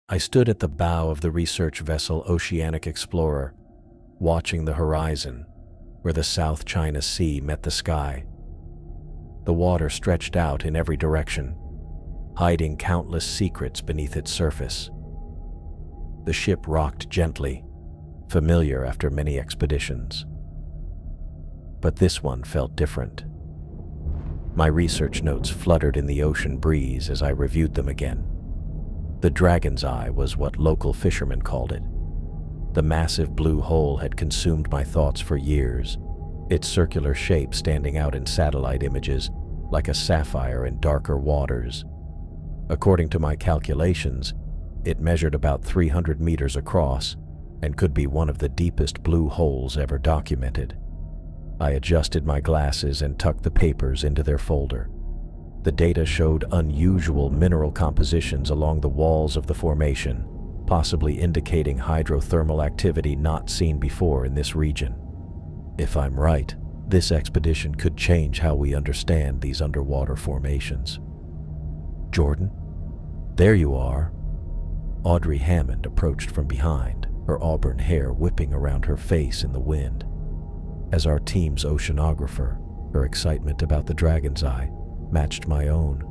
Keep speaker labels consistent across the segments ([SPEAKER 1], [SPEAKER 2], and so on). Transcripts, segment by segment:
[SPEAKER 1] I stood at the bow of the research vessel Oceanic Explorer, watching the horizon where the South China Sea met the sky. The water stretched out in every direction, hiding countless secrets beneath its surface. The ship rocked gently, familiar after many expeditions. But this one felt different. My research notes fluttered in the ocean breeze as I reviewed them again. The Dragon's Eye was what local fishermen called it. The massive blue hole had consumed my thoughts for years, its circular shape standing out in satellite images like a sapphire in darker waters. According to my calculations, it measured about 300 meters across and could be one of the deepest blue holes ever documented. I adjusted my glasses and tucked the papers into their folder. The data showed unusual mineral compositions along the walls of the formation, possibly indicating hydrothermal activity not seen before in this region. If I'm right, this expedition could change how we understand these underwater formations. Jordan? There you are. Audrey Hammond approached from behind, her auburn hair whipping around her face in the wind. As our team's oceanographer, her excitement about the Dragon's Eye matched my own.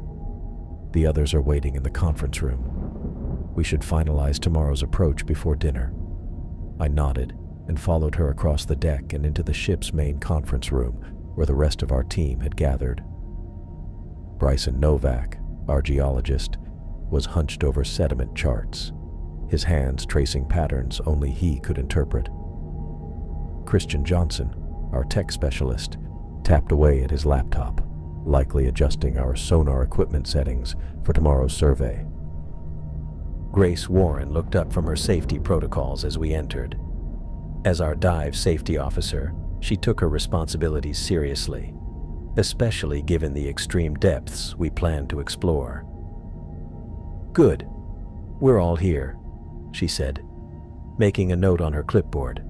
[SPEAKER 1] The others are waiting in the conference room. We should finalize tomorrow's approach before dinner. I nodded and followed her across the deck and into the ship's main conference room where the rest of our team had gathered. Bryson Novak, our geologist, was hunched over sediment charts, his hands tracing patterns only he could interpret. Christian Johnson, our tech specialist, tapped away at his laptop, likely adjusting our sonar equipment settings for tomorrow's survey. Grace Warren looked up from her safety protocols as we entered. As our dive safety officer, she took her responsibilities seriously, especially given the extreme depths we planned to explore. "Good. We're all here," she said, making a note on her clipboard.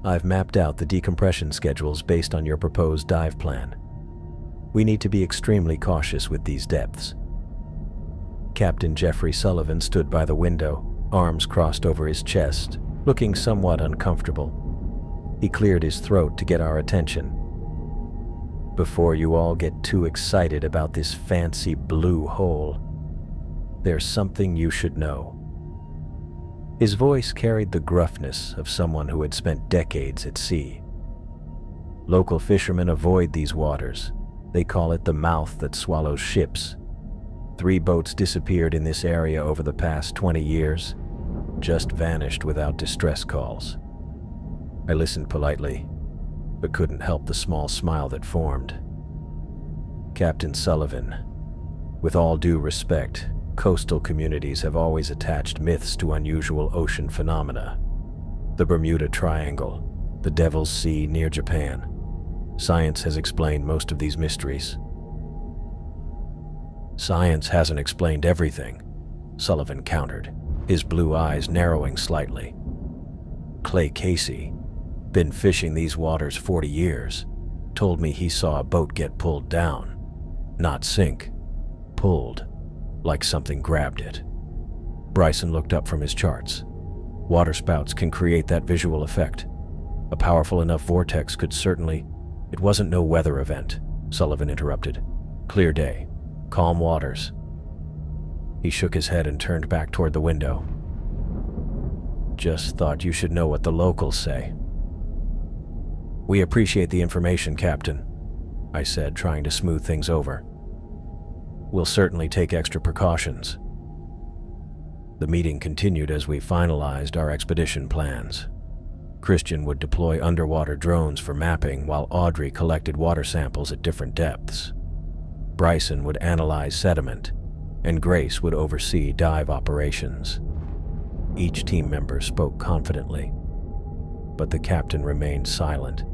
[SPEAKER 1] "I've mapped out the decompression schedules based on your proposed dive plan. We need to be extremely cautious with these depths." Captain Jeffrey Sullivan stood by the window, arms crossed over his chest, looking somewhat uncomfortable. He cleared his throat to get our attention. "Before you all get too excited about this fancy blue hole, there's something you should know." His voice carried the gruffness of someone who had spent decades at sea. "Local fishermen avoid these waters. They call it the mouth that swallows ships. 3 boats disappeared in this area over the past 20 years, just vanished without distress calls." I listened politely, but couldn't help the small smile that formed. "Captain Sullivan, with all due respect, coastal communities have always attached myths to unusual ocean phenomena. The Bermuda Triangle, the Devil's Sea near Japan. Science has explained most of these mysteries." "Science hasn't explained everything," Sullivan countered, his blue eyes narrowing slightly. "Clay Casey, been fishing these waters 40 years, told me he saw a boat get pulled down. Not sink, pulled, like something grabbed it." Bryson looked up from his charts. "Waterspouts can create that visual effect. A powerful enough vortex could certainly—" "It wasn't no weather event," Sullivan interrupted. "Clear day, calm waters." He shook his head and turned back toward the window. "Just thought you should know what the locals say." "We appreciate the information, Captain," I said, trying to smooth things over. "We'll certainly take extra precautions." The meeting continued as we finalized our expedition plans. Christian would deploy underwater drones for mapping while Audrey collected water samples at different depths. Bryson would analyze sediment, and Grace would oversee dive operations. Each team member spoke confidently, but the captain remained silent,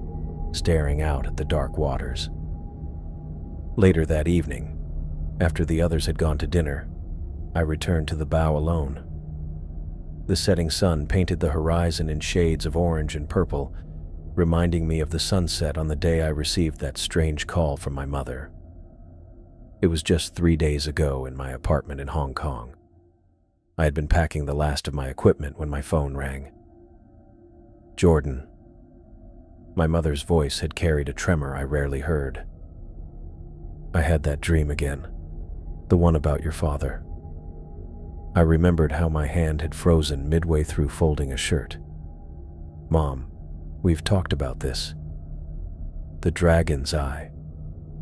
[SPEAKER 1] staring out at the dark waters. Later that evening, after the others had gone to dinner, I returned to the bow alone. The setting sun painted the horizon in shades of orange and purple, reminding me of the sunset on the day I received that strange call from my mother. It was just 3 days ago in my apartment in Hong Kong. I had been packing the last of my equipment when my phone rang. "Jordan." My mother's voice had carried a tremor I rarely heard. "I had that dream again, the one about your father." I remembered how my hand had frozen midway through folding a shirt. "Mom, we've talked about this. The dragon's eye.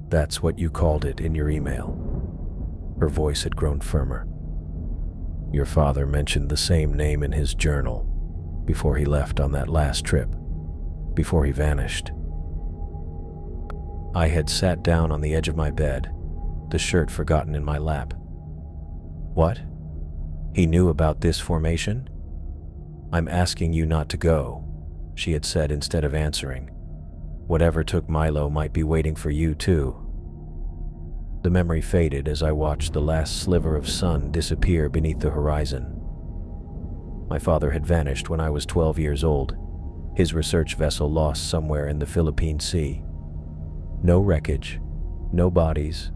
[SPEAKER 1] That's what you called it in your email." Her voice had grown firmer. "Your father mentioned the same name in his journal before he left on that last trip, before he vanished." I had sat down on the edge of my bed, the shirt forgotten in my lap. "What? He knew about this formation?" "I'm asking you not to go," she had said instead of answering. "Whatever took Milo might be waiting for you too." The memory faded as I watched the last sliver of sun disappear beneath the horizon. My father had vanished when I was 12 years old, his research vessel lost somewhere in the Philippine Sea. No wreckage, no bodies,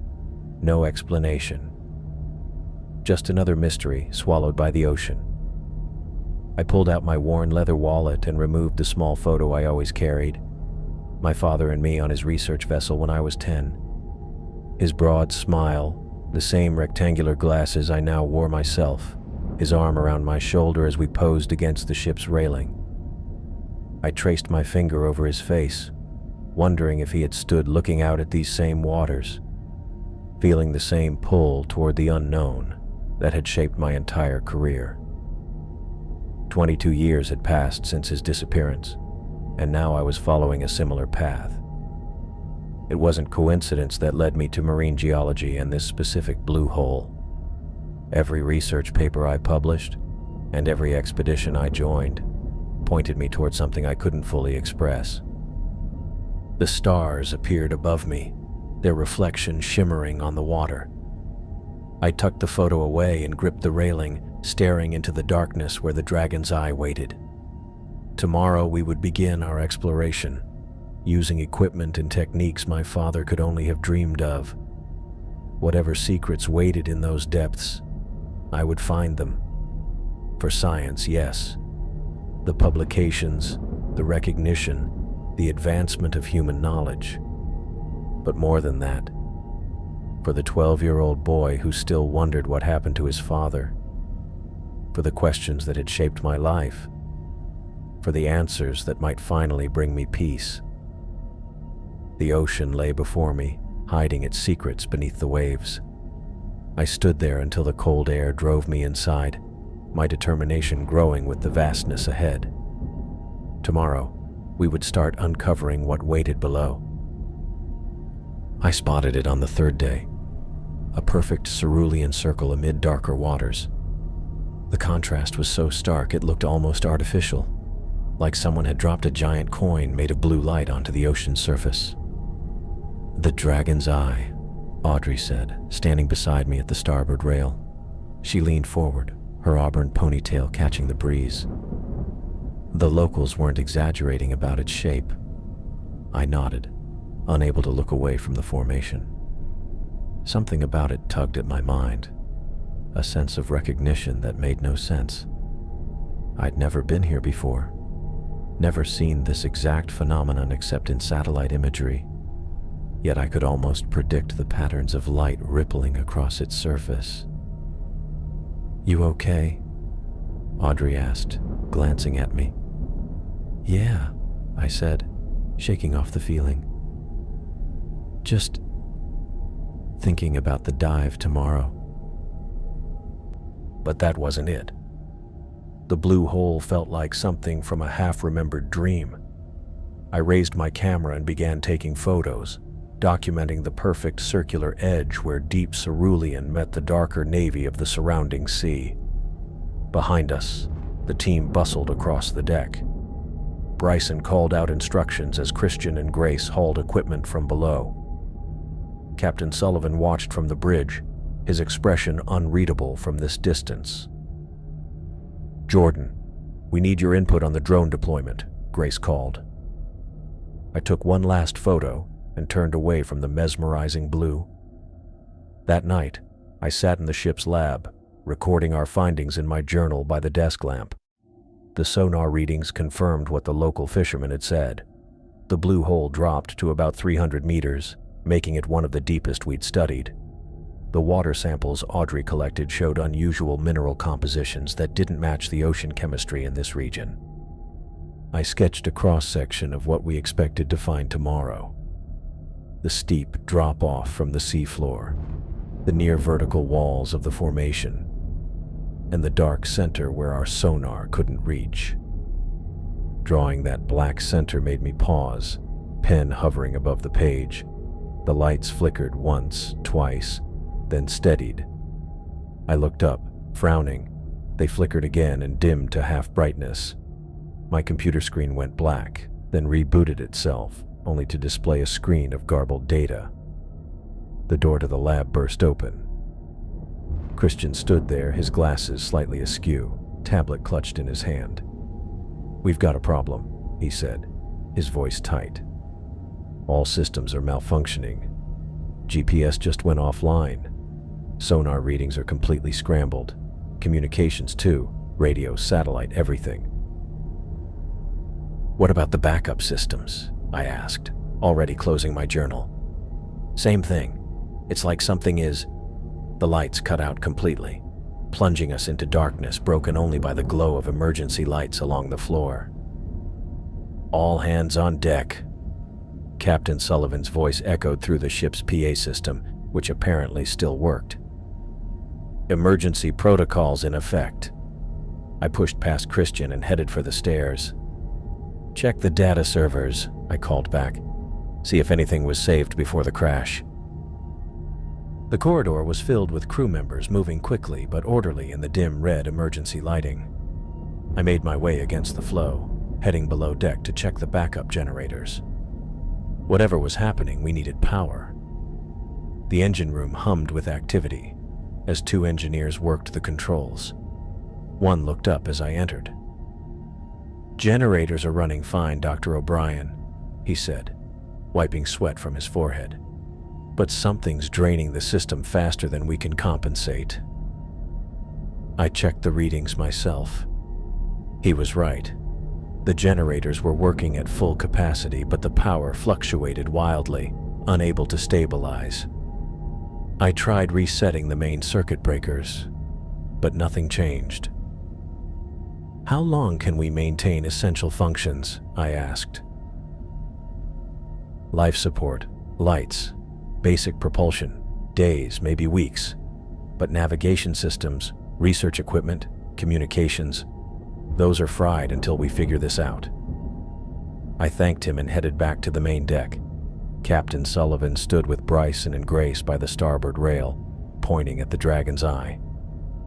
[SPEAKER 1] no explanation. Just another mystery swallowed by the ocean. I pulled out my worn leather wallet and removed the small photo I always carried. My father and me on his research vessel when I was 10. His broad smile, the same rectangular glasses I now wore myself, his arm around my shoulder as we posed against the ship's railing. I traced my finger over his face, wondering if he had stood looking out at these same waters, feeling the same pull toward the unknown that had shaped my entire career. 22 years had passed since his disappearance, and now I was following a similar path. It wasn't coincidence that led me to marine geology and this specific blue hole. Every research paper I published, and every expedition I joined, pointed me toward something I couldn't fully express. The stars appeared above me, their reflection shimmering on the water. I tucked the photo away and gripped the railing, staring into the darkness where the dragon's eye waited. Tomorrow we would begin our exploration, using equipment and techniques my father could only have dreamed of. Whatever secrets waited in those depths, I would find them. For science, yes. The publications, the recognition, the advancement of human knowledge. But more than that, for the 12-year-old boy who still wondered what happened to his father, for the questions that had shaped my life, for the answers that might finally bring me peace. The ocean lay before me, hiding its secrets beneath the waves. I stood there until the cold air drove me inside, my determination growing with the vastness ahead. Tomorrow, we would start uncovering what waited below. I spotted it on the third day, a perfect cerulean circle amid darker waters. The contrast was so stark it looked almost artificial, like someone had dropped a giant coin made of blue light onto the ocean's surface. "The dragon's eye," Audrey said, standing beside me at the starboard rail. She leaned forward, her auburn ponytail catching the breeze. The locals weren't exaggerating about its shape. I nodded, unable to look away from the formation. Something about it tugged at my mind, a sense of recognition that made no sense. I'd never been here before, never seen this exact phenomenon except in satellite imagery, yet I could almost predict the patterns of light rippling across its surface. "You okay?" Audrey asked, glancing at me. "Yeah," I said, shaking off the feeling. "Just thinking about the dive tomorrow." But that wasn't it. The blue hole felt like something from a half-remembered dream. I raised my camera and began taking photos, documenting the perfect circular edge where deep cerulean met the darker navy of the surrounding sea. Behind us, the team bustled across the deck. Bryson called out instructions as Christian and Grace hauled equipment from below. Captain Sullivan watched from the bridge, his expression unreadable from this distance. "Jordan, we need your input on the drone deployment," Grace called. I took one last photo and turned away from the mesmerizing blue. That night, I sat in the ship's lab, recording our findings in my journal by the desk lamp. The sonar readings confirmed what the local fisherman had said. The blue hole dropped to about 300 meters, making it one of the deepest we'd studied. The water samples Audrey collected showed unusual mineral compositions that didn't match the ocean chemistry in this region. I sketched a cross-section of what we expected to find tomorrow. The steep drop-off from the seafloor, the near-vertical walls of the formation, and the dark center where our sonar couldn't reach. Drawing that black center made me pause, pen hovering above the page. The lights flickered once, twice, then steadied. I looked up, frowning. They flickered again and dimmed to half brightness. My computer screen went black, then rebooted itself, only to display a screen of garbled data. The door to the lab burst open. Christian stood there, his glasses slightly askew, tablet clutched in his hand. "We've got a problem," he said, his voice tight. "All systems are malfunctioning. GPS just went offline. Sonar readings are completely scrambled. Communications too, radio, satellite, everything." "What about the backup systems?" I asked, already closing my journal. "Same thing. It's like something is..." The lights cut out completely, plunging us into darkness broken only by the glow of emergency lights along the floor. "All hands on deck." Captain Sullivan's voice echoed through the ship's PA system, which apparently still worked. "Emergency protocols in effect." I pushed past Christian and headed for the stairs. "Check the data servers," I called back. "See if anything was saved before the crash." The corridor was filled with crew members moving quickly but orderly in the dim red emergency lighting. I made my way against the flow, heading below deck to check the backup generators. Whatever was happening, we needed power. The engine room hummed with activity as two engineers worked the controls. One looked up as I entered. "Generators are running fine, Dr. O'Brien," he said, wiping sweat from his forehead. "But something's draining the system faster than we can compensate." I checked the readings myself. He was right. The generators were working at full capacity, but the power fluctuated wildly, unable to stabilize. I tried resetting the main circuit breakers, but nothing changed. "How long can we maintain essential functions?" I asked. "Life support, lights, basic propulsion, days, maybe weeks. But navigation systems, research equipment, communications, those are fried until we figure this out." I thanked him and headed back to the main deck. Captain Sullivan stood with Bryson and Grace by the starboard rail, pointing at the Dragon's Eye.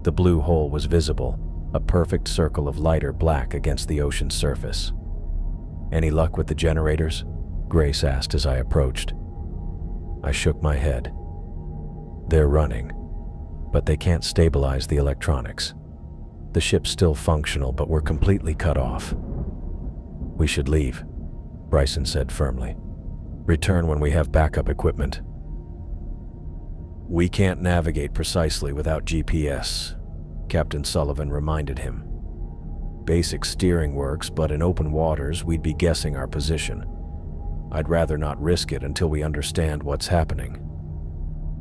[SPEAKER 1] The blue hole was visible, a perfect circle of lighter black against the ocean's surface. "Any luck with the generators?" Grace asked as I approached. I shook my head. "They're running, but they can't stabilize the electronics. The ship's still functional, but we're completely cut off." "We should leave," Bryson said firmly. "Return when we have backup equipment." "We can't navigate precisely without GPS," Captain Sullivan reminded him. "Basic steering works, but in open waters we'd be guessing our position. I'd rather not risk it until we understand what's happening."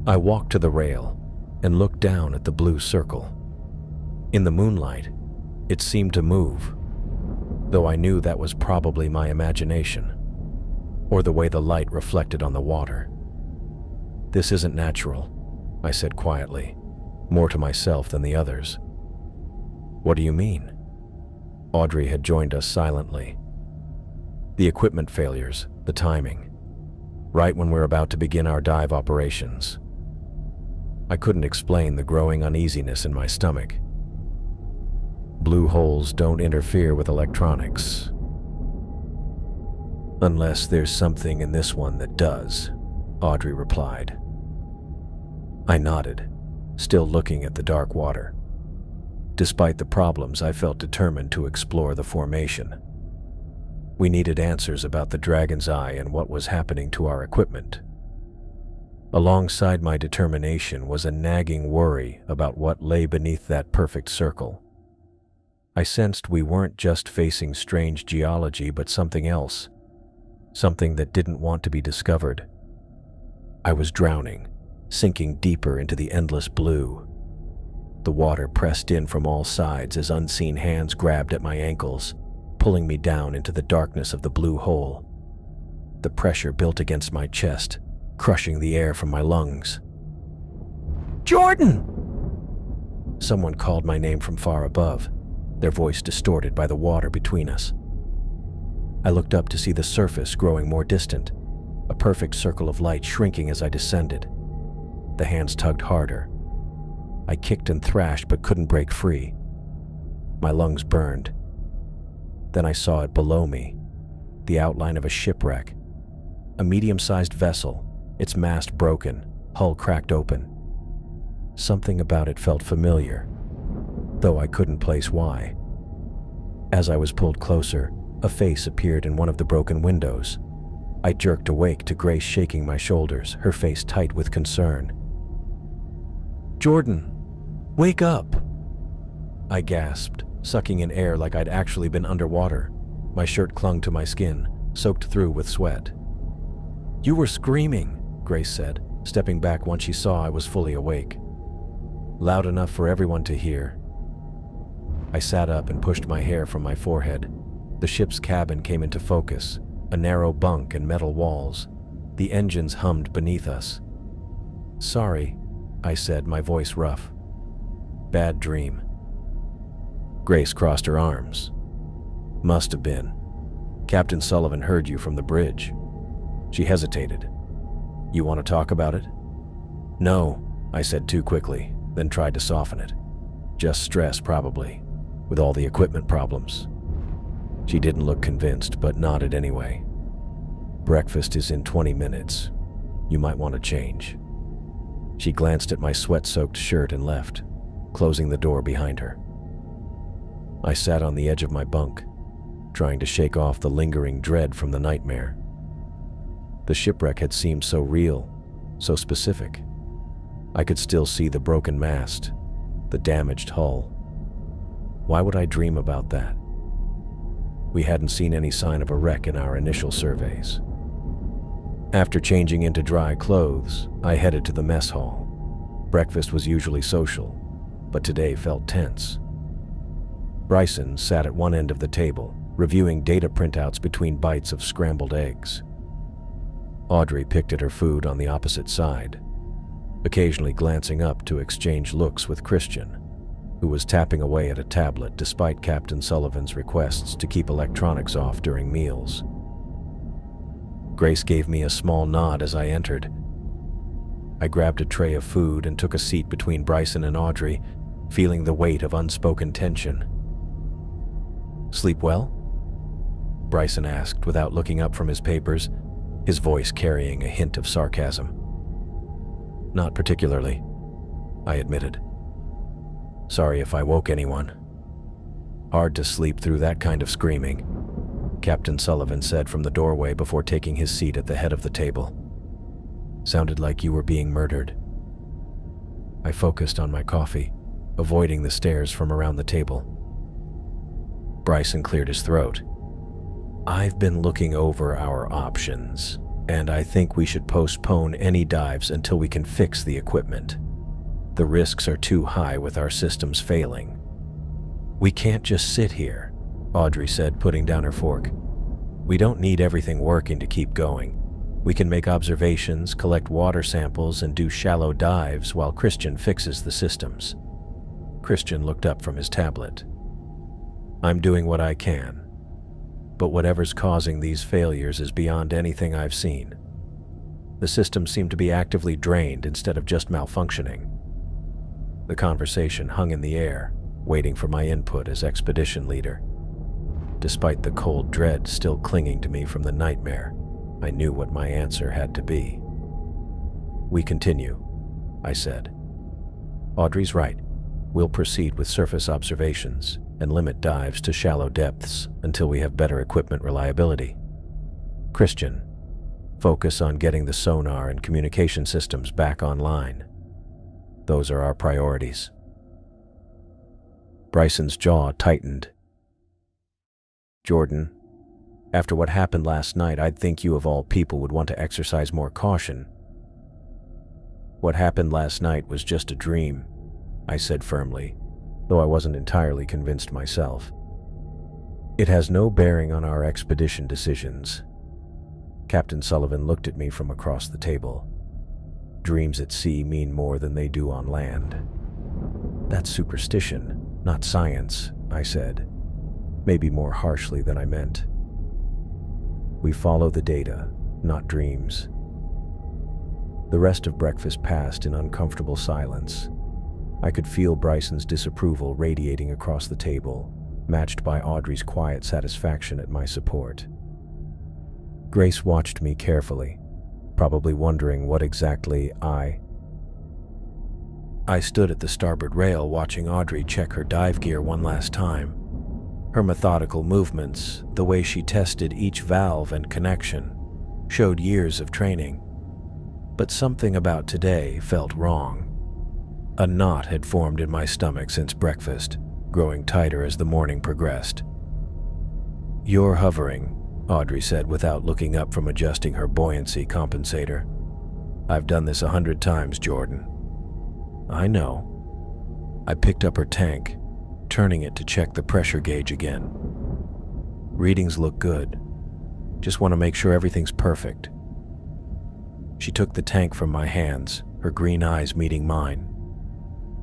[SPEAKER 1] I walked to the rail and looked down at the blue circle. In the moonlight, it seemed to move, though I knew that was probably my imagination, or the way the light reflected on the water. "This isn't natural," I said quietly, more to myself than the others. "What do you mean?" Audrey had joined us silently. "The equipment failures, the timing. Right when we're about to begin our dive operations." I couldn't explain the growing uneasiness in my stomach. "Blue holes don't interfere with electronics. Unless there's something in this one that does," Audrey replied. I nodded, still looking at the dark water. Despite the problems, I felt determined to explore the formation. We needed answers about the Dragon's Eye and what was happening to our equipment. Alongside my determination was a nagging worry about what lay beneath that perfect circle. I sensed we weren't just facing strange geology, but something else, something that didn't want to be discovered. I was drowning, sinking deeper into the endless blue. The water pressed in from all sides as unseen hands grabbed at my ankles, pulling me down into the darkness of the blue hole. The pressure built against my chest, crushing the air from my lungs. "Jordan!" Someone called my name from far above, their voice distorted by the water between us. I looked up to see the surface growing more distant, a perfect circle of light shrinking as I descended. The hands tugged harder. I kicked and thrashed but couldn't break free. My lungs burned. Then I saw it below me, the outline of a shipwreck, a medium-sized vessel, its mast broken, hull cracked open. Something about it felt familiar, though I couldn't place why. As I was pulled closer, a face appeared in one of the broken windows. I jerked awake to Grace shaking my shoulders, her face tight with concern. "Jordan, wake up!" I gasped, sucking in air like I'd actually been underwater. My shirt clung to my skin, soaked through with sweat. "You were screaming," Grace said, stepping back once she saw I was fully awake. "Loud enough for everyone to hear." I sat up and pushed my hair from my forehead. The ship's cabin came into focus, a narrow bunk and metal walls. The engines hummed beneath us. "Sorry," I said, my voice rough. "Bad dream." Grace crossed her arms. "Must have been. Captain Sullivan heard you from the bridge." She hesitated. "You want to talk about it?" "No," I said too quickly, then tried to soften it. "Just stress, probably, with all the equipment problems." She didn't look convinced, but nodded anyway. "Breakfast is in 20 minutes. You might want to change." She glanced at my sweat-soaked shirt and left, closing the door behind her. I sat on the edge of my bunk, trying to shake off the lingering dread from the nightmare. The shipwreck had seemed so real, so specific. I could still see the broken mast, the damaged hull. Why would I dream about that? We hadn't seen any sign of a wreck in our initial surveys. After changing into dry clothes, I headed to the mess hall. Breakfast was usually social, but today felt tense. Bryson sat at one end of the table, reviewing data printouts between bites of scrambled eggs. Audrey picked at her food on the opposite side, occasionally glancing up to exchange looks with Christian, who was tapping away at a tablet despite Captain Sullivan's requests to keep electronics off during meals. Grace gave me a small nod as I entered. I grabbed a tray of food and took a seat between Bryson and Audrey, feeling the weight of unspoken tension. "Sleep well?" Bryson asked without looking up from his papers, his voice carrying a hint of sarcasm. "Not particularly," I admitted. "Sorry if I woke anyone." "Hard to sleep through that kind of screaming," Captain Sullivan said from the doorway before taking his seat at the head of the table. "Sounded like you were being murdered." I focused on my coffee, avoiding the stares from around the table. Bryson cleared his throat. "I've been looking over our options, and I think we should postpone any dives until we can fix the equipment. The risks are too high with our systems failing." "We can't just sit here," Audrey said, putting down her fork. "We don't need everything working to keep going. We can make observations, collect water samples, and do shallow dives while Christian fixes the systems." Christian looked up from his tablet. "I'm doing what I can, but whatever's causing these failures is beyond anything I've seen. The systems seem to be actively drained instead of just malfunctioning." The conversation hung in the air, waiting for my input as expedition leader. Despite the cold dread still clinging to me from the nightmare, I knew what my answer had to be. "We continue," I said. "Audrey's right. We'll proceed with surface observations and limit dives to shallow depths until we have better equipment reliability. Christian, Focus on getting the sonar and communication systems back online. Those are our priorities." Bryson's jaw tightened. "Jordan, after what happened last night, I'd think you of all people would want to exercise more caution." "What happened last night was just a dream," I said firmly, though I wasn't entirely convinced myself. "It has no bearing on our expedition decisions." Captain Sullivan looked at me from across the table. "Dreams at sea mean more than they do on land." "That's superstition, not science," I said, maybe more harshly than I meant. "We follow the data, not dreams." The rest of breakfast passed in uncomfortable silence. I could feel Bryson's disapproval radiating across the table, matched by Audrey's quiet satisfaction at my support. Grace watched me carefully, probably wondering what exactly I stood at the starboard rail watching Audrey check her dive gear one last time. Her methodical movements, the way she tested each valve and connection, showed years of training. But something about today felt wrong. A knot had formed in my stomach since breakfast, growing tighter as the morning progressed. "You're hovering," Audrey said without looking up from adjusting her buoyancy compensator. "I've done this 100 times, Jordan." "I know." I picked up her tank, turning it to check the pressure gauge again. "Readings look good. Just want to make sure everything's perfect." She took the tank from my hands, her green eyes meeting mine.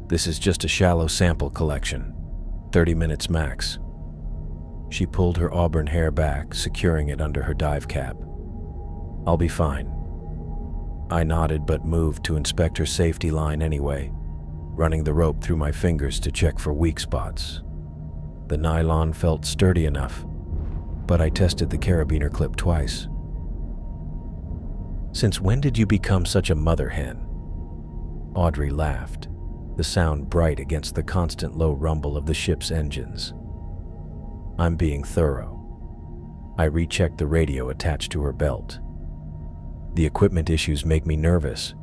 [SPEAKER 1] "This is just a shallow sample collection, 30 minutes max." She pulled her auburn hair back, securing it under her dive cap. "I'll be fine." I nodded but moved to inspect her safety line anyway, running the rope through my fingers to check for weak spots. The nylon felt sturdy enough, but I tested the carabiner clip twice. "Since when did you become such a mother hen?" Audrey laughed, the sound bright against the constant low rumble of the ship's engines. "I'm being thorough." I rechecked the radio attached to her belt. "The equipment issues make me nervous.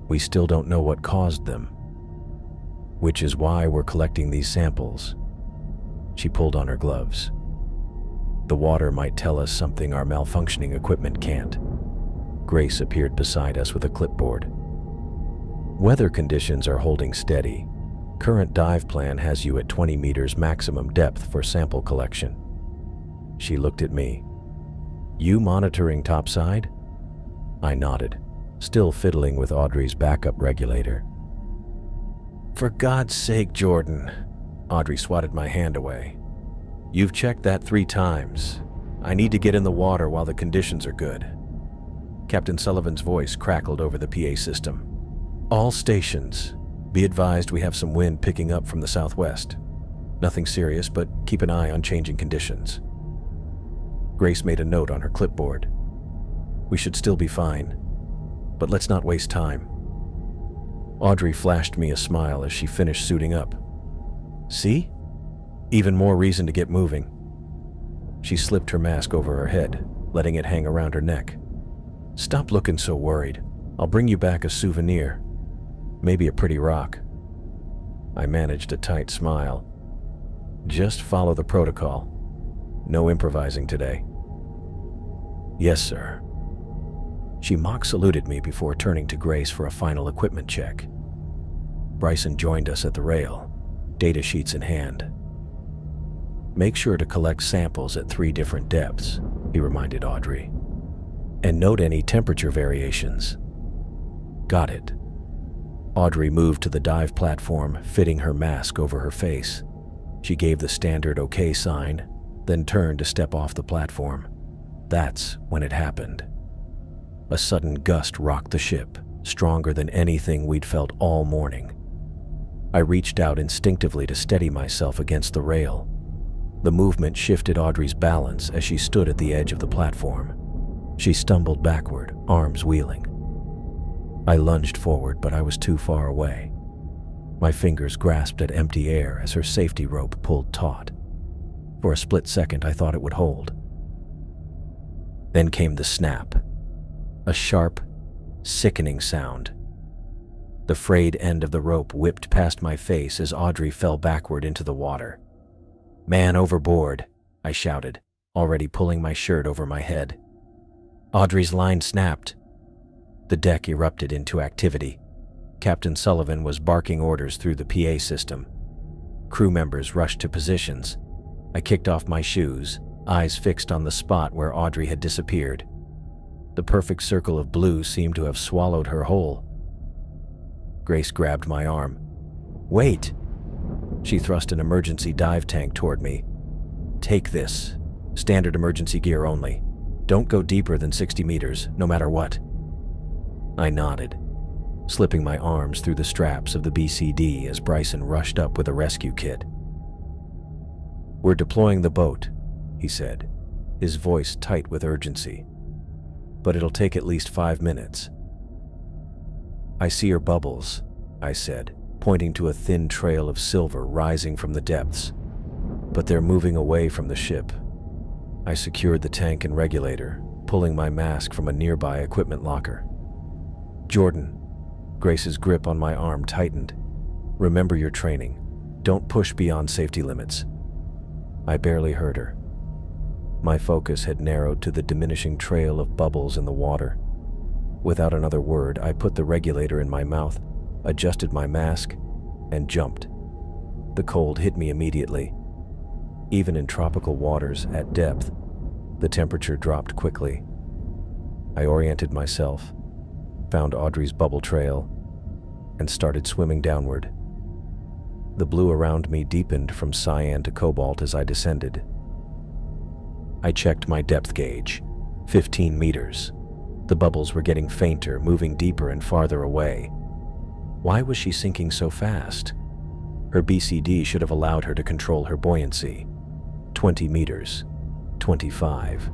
[SPEAKER 1] We still don't know what caused them. Which is why we're collecting these samples." She pulled on her gloves. "The water might tell us something our malfunctioning equipment can't." Grace appeared beside us with a clipboard. "Weather conditions are holding steady. Current dive plan has you at 20 meters maximum depth for sample collection." She looked at me. "You monitoring topside?" I nodded, still fiddling with Audrey's backup regulator. "For God's sake, Jordan," Audrey swatted my hand away. "You've checked that 3 times. I need to get in the water while the conditions are good." Captain Sullivan's voice crackled over the PA system. "All stations, be advised we have some wind picking up from the southwest. Nothing serious, but keep an eye on changing conditions." Grace made a note on her clipboard. "We should still be fine, but let's not waste time." Audrey flashed me a smile as she finished suiting up. "See? Even more reason to get moving." She slipped her mask over her head, letting it hang around her neck. "Stop looking so worried. I'll bring you back a souvenir. Maybe a pretty rock." I managed a tight smile. "Just follow the protocol. No improvising today." "Yes, sir." She mock saluted me before turning to Grace for a final equipment check. Bryson joined us at the rail, data sheets in hand. "Make sure to collect samples at 3 different depths," he reminded Audrey. "And note any temperature variations." "Got it." Audrey moved to the dive platform, fitting her mask over her face. She gave the standard OK sign, then turned to step off the platform. That's when it happened. A sudden gust rocked the ship, stronger than anything we'd felt all morning. I reached out instinctively to steady myself against the rail. The movement shifted Audrey's balance as she stood at the edge of the platform. She stumbled backward, arms wheeling. I lunged forward, but I was too far away. My fingers grasped at empty air as her safety rope pulled taut. For a split second, I thought it would hold. Then came the snap. A sharp, sickening sound. The frayed end of the rope whipped past my face as Audrey fell backward into the water. "Man overboard," I shouted, already pulling my shirt over my head. Audrey's line snapped. The deck erupted into activity. Captain Sullivan was barking orders through the PA system. Crew members rushed to positions. I kicked off my shoes, eyes fixed on the spot where Audrey had disappeared. The perfect circle of blue seemed to have swallowed her whole. Grace grabbed my arm. "Wait!" She thrust an emergency dive tank toward me. "Take this. Standard emergency gear only. Don't go deeper than 60 meters, no matter what." I nodded, slipping my arms through the straps of the BCD as Bryson rushed up with a rescue kit. "We're deploying the boat," he said, his voice tight with urgency. "But it'll take at least 5 minutes." "I see your bubbles," I said, pointing to a thin trail of silver rising from the depths. "But they're moving away from the ship." I secured the tank and regulator, pulling my mask from a nearby equipment locker. "Jordan," Grace's grip on my arm tightened. "Remember your training. Don't push beyond safety limits." I barely heard her. My focus had narrowed to the diminishing trail of bubbles in the water. Without another word, I put the regulator in my mouth, adjusted my mask, and jumped. The cold hit me immediately. Even in tropical waters at depth, the temperature dropped quickly. I oriented myself, found Audrey's bubble trail, and started swimming downward. The blue around me deepened from cyan to cobalt as I descended. I checked my depth gauge, 15 meters. The bubbles were getting fainter, moving deeper and farther away. Why was she sinking so fast? Her BCD should have allowed her to control her buoyancy. 20 meters, 25.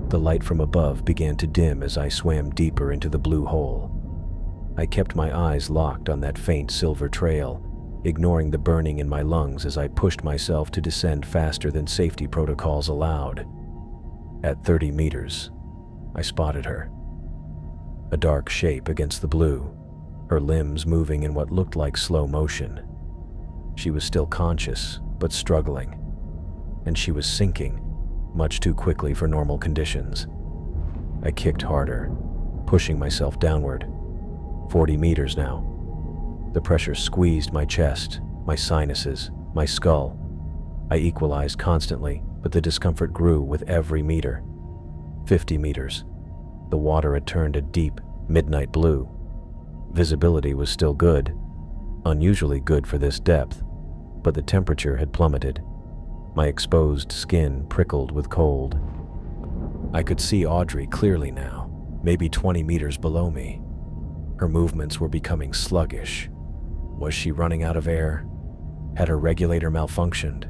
[SPEAKER 1] The light from above began to dim as I swam deeper into the blue hole. I kept my eyes locked on that faint silver trail, ignoring the burning in my lungs as I pushed myself to descend faster than safety protocols allowed. At 30 meters, I spotted her. A dark shape against the blue, her limbs moving in what looked like slow motion. She was still conscious, but struggling, and she was sinking, much too quickly for normal conditions. I kicked harder, pushing myself downward. 40 meters now. The pressure squeezed my chest, my sinuses, my skull. I equalized constantly, but the discomfort grew with every meter. 50 meters. The water had turned a deep, midnight blue. Visibility was still good, unusually good for this depth, but the temperature had plummeted. My exposed skin prickled with cold. I could see Audrey clearly now, maybe 20 meters below me. Her movements were becoming sluggish. Was she running out of air? Had her regulator malfunctioned?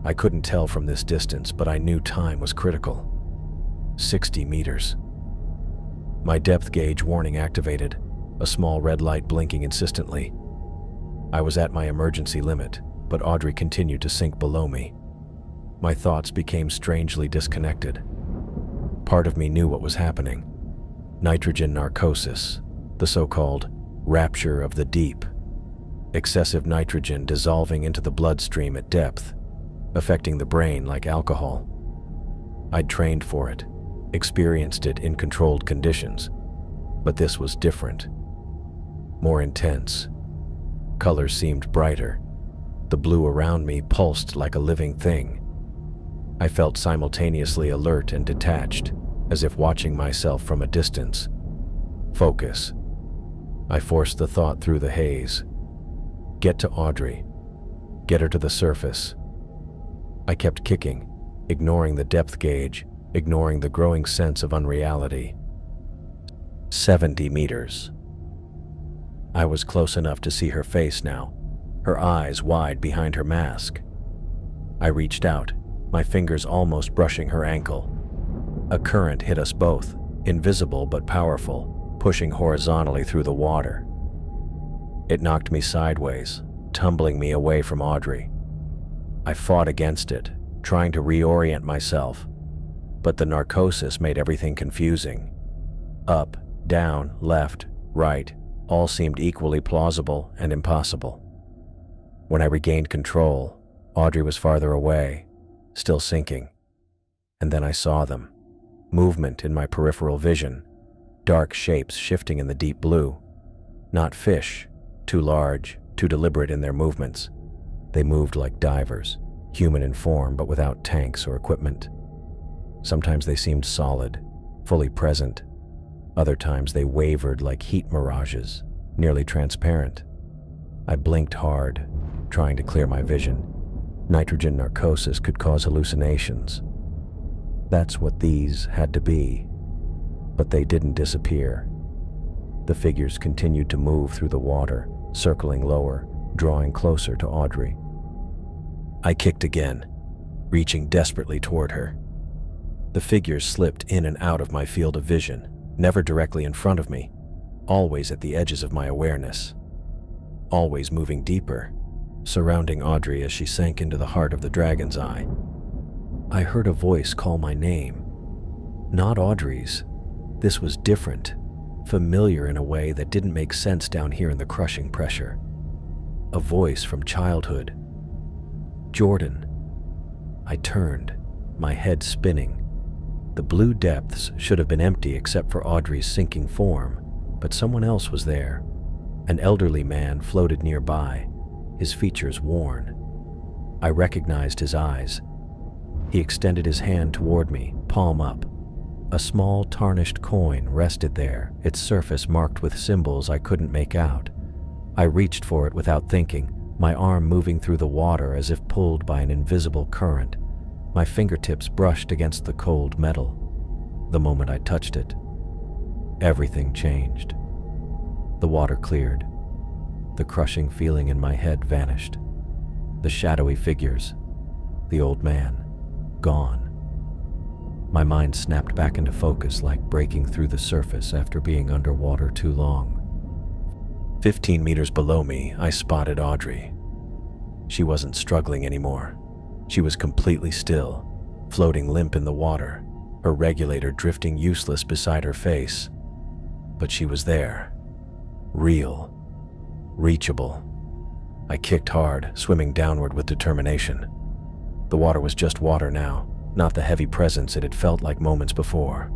[SPEAKER 1] I couldn't tell from this distance, but I knew time was critical. 60 meters. My depth gauge warning activated, a small red light blinking insistently. I was at my emergency limit, but Audrey continued to sink below me. My thoughts became strangely disconnected. Part of me knew what was happening. Nitrogen narcosis, the so-called rapture of the deep. Excessive nitrogen dissolving into the bloodstream at depth, affecting the brain like alcohol. I'd trained for it, experienced it in controlled conditions, but this was different. More intense. Colors seemed brighter. The blue around me pulsed like a living thing. I felt simultaneously alert and detached, as if watching myself from a distance. Focus. I forced the thought through the haze. Get to Audrey. Get her to the surface. I kept kicking, ignoring the depth gauge, ignoring the growing sense of unreality. 70 meters. I was close enough to see her face now, her eyes wide behind her mask. I reached out, my fingers almost brushing her ankle. A current hit us both, invisible but powerful, pushing horizontally through the water. It knocked me sideways, tumbling me away from Audrey. I fought against it, trying to reorient myself, but the narcosis made everything confusing. Up, down, left, right, all seemed equally plausible and impossible. When I regained control, Audrey was farther away, still sinking. And then I saw them. Movement in my peripheral vision, dark shapes shifting in the deep blue. Not fish, too large, too deliberate in their movements. They moved like divers, human in form but without tanks or equipment. Sometimes they seemed solid, fully present. Other times they wavered like heat mirages, nearly transparent. I blinked hard, trying to clear my vision. Nitrogen narcosis could cause hallucinations. That's what these had to be. But they didn't disappear. The figures continued to move through the water, circling lower, drawing closer to Audrey. I kicked again, reaching desperately toward her. The figures slipped in and out of my field of vision, never directly in front of me, always at the edges of my awareness, always moving deeper, surrounding Audrey as she sank into the heart of the dragon's eye. I heard a voice call my name. Not Audrey's. This was different, familiar in a way that didn't make sense down here in the crushing pressure. A voice from childhood. Jordan. I turned, my head spinning. The blue depths should have been empty except for Audrey's sinking form, but someone else was there. An elderly man floated nearby, his features worn. I recognized his eyes. He extended his hand toward me, palm up. A small tarnished coin rested there, its surface marked with symbols I couldn't make out. I reached for it without thinking, my arm moving through the water as if pulled by an invisible current. My fingertips brushed against the cold metal. The moment I touched it, everything changed. The water cleared. The crushing feeling in my head vanished. The shadowy figures, the old man, gone. My mind snapped back into focus like breaking through the surface after being underwater too long. 15 meters below me, I spotted Audrey. She wasn't struggling anymore. She was completely still, floating limp in the water, her regulator drifting useless beside her face. But she was there. Real. Reachable. I kicked hard, swimming downward with determination. The water was just water now, not the heavy presence it had felt like moments before.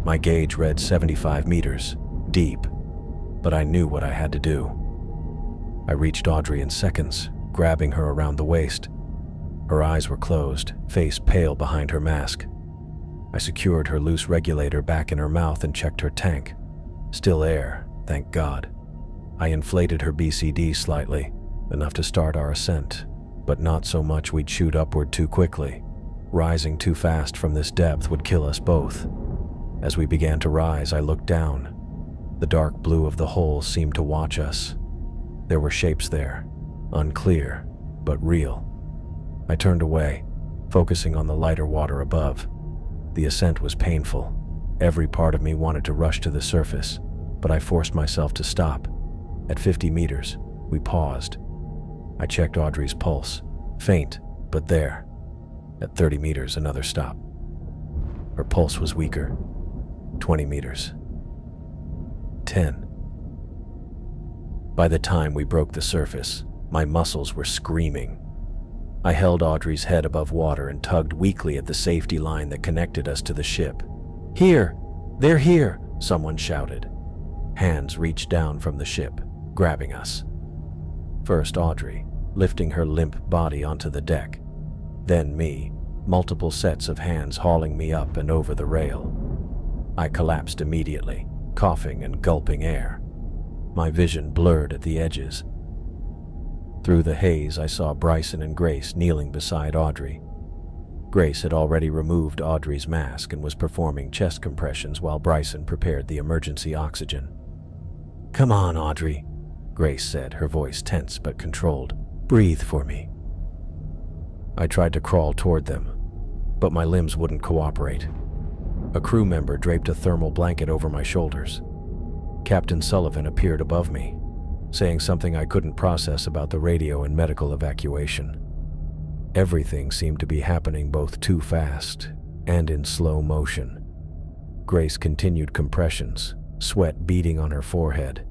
[SPEAKER 1] My gauge read 75 meters, deep, but I knew what I had to do. I reached Audrey in seconds, grabbing her around the waist. Her eyes were closed, face pale behind her mask. I secured her loose regulator back in her mouth and checked her tank. Still air, thank God. I inflated her BCD slightly, enough to start our ascent, but not so much we'd shoot upward too quickly. Rising too fast from this depth would kill us both. As we began to rise, I looked down. The dark blue of the hole seemed to watch us. There were shapes there, unclear, but real. I turned away, focusing on the lighter water above. The ascent was painful. Every part of me wanted to rush to the surface, but I forced myself to stop. At 50 meters, we paused. I checked Audrey's pulse, faint, but there. At 30 meters, another stop. Her pulse was weaker. 20 meters. 10. By the time we broke the surface, my muscles were screaming. I held Audrey's head above water and tugged weakly at the safety line that connected us to the ship. "Here! They're here!" someone shouted. Hands reached down from the ship, grabbing us. First Audrey, lifting her limp body onto the deck. Then me, multiple sets of hands hauling me up and over the rail. I collapsed immediately, coughing and gulping air. My vision blurred at the edges. Through the haze, I saw Bryson and Grace kneeling beside Audrey. Grace had already removed Audrey's mask and was performing chest compressions while Bryson prepared the emergency oxygen. "Come on, Audrey," Grace said, her voice tense but controlled. "Breathe for me." I tried to crawl toward them, but my limbs wouldn't cooperate. A crew member draped a thermal blanket over my shoulders. Captain Sullivan appeared above me, saying something I couldn't process about the radio and medical evacuation. Everything seemed to be happening both too fast and in slow motion. Grace continued compressions, sweat beading on her forehead.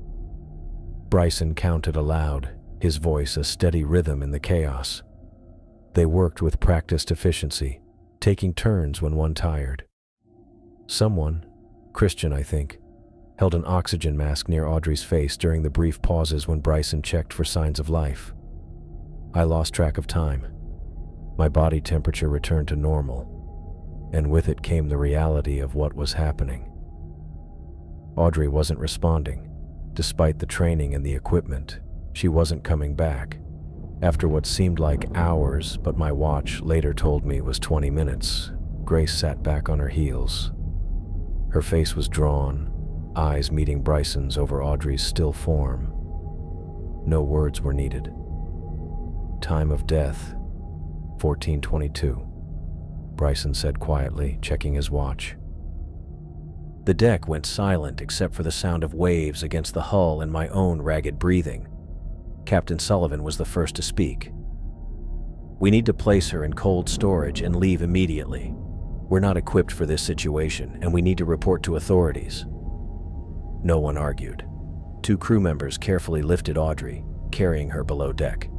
[SPEAKER 1] Bryson counted aloud, his voice a steady rhythm in the chaos. They worked with practiced efficiency, taking turns when one tired. Someone, Christian I think, held an oxygen mask near Audrey's face during the brief pauses when Bryson checked for signs of life. I lost track of time. My body temperature returned to normal, and with it came the reality of what was happening. Audrey wasn't responding. Despite the training and the equipment, she wasn't coming back. After what seemed like hours, but my watch later told me was 20 minutes, Grace sat back on her heels. Her face was drawn, eyes meeting Bryson's over Audrey's still form. No words were needed. Time of death, 14:22, Bryson said quietly, checking his watch. The deck went silent except for the sound of waves against the hull and my own ragged breathing. Captain Sullivan was the first to speak. "We need to place her in cold storage and leave immediately. We're not equipped for this situation, and we need to report to authorities." No one argued. 2 crew members carefully lifted Audrey, carrying her below deck.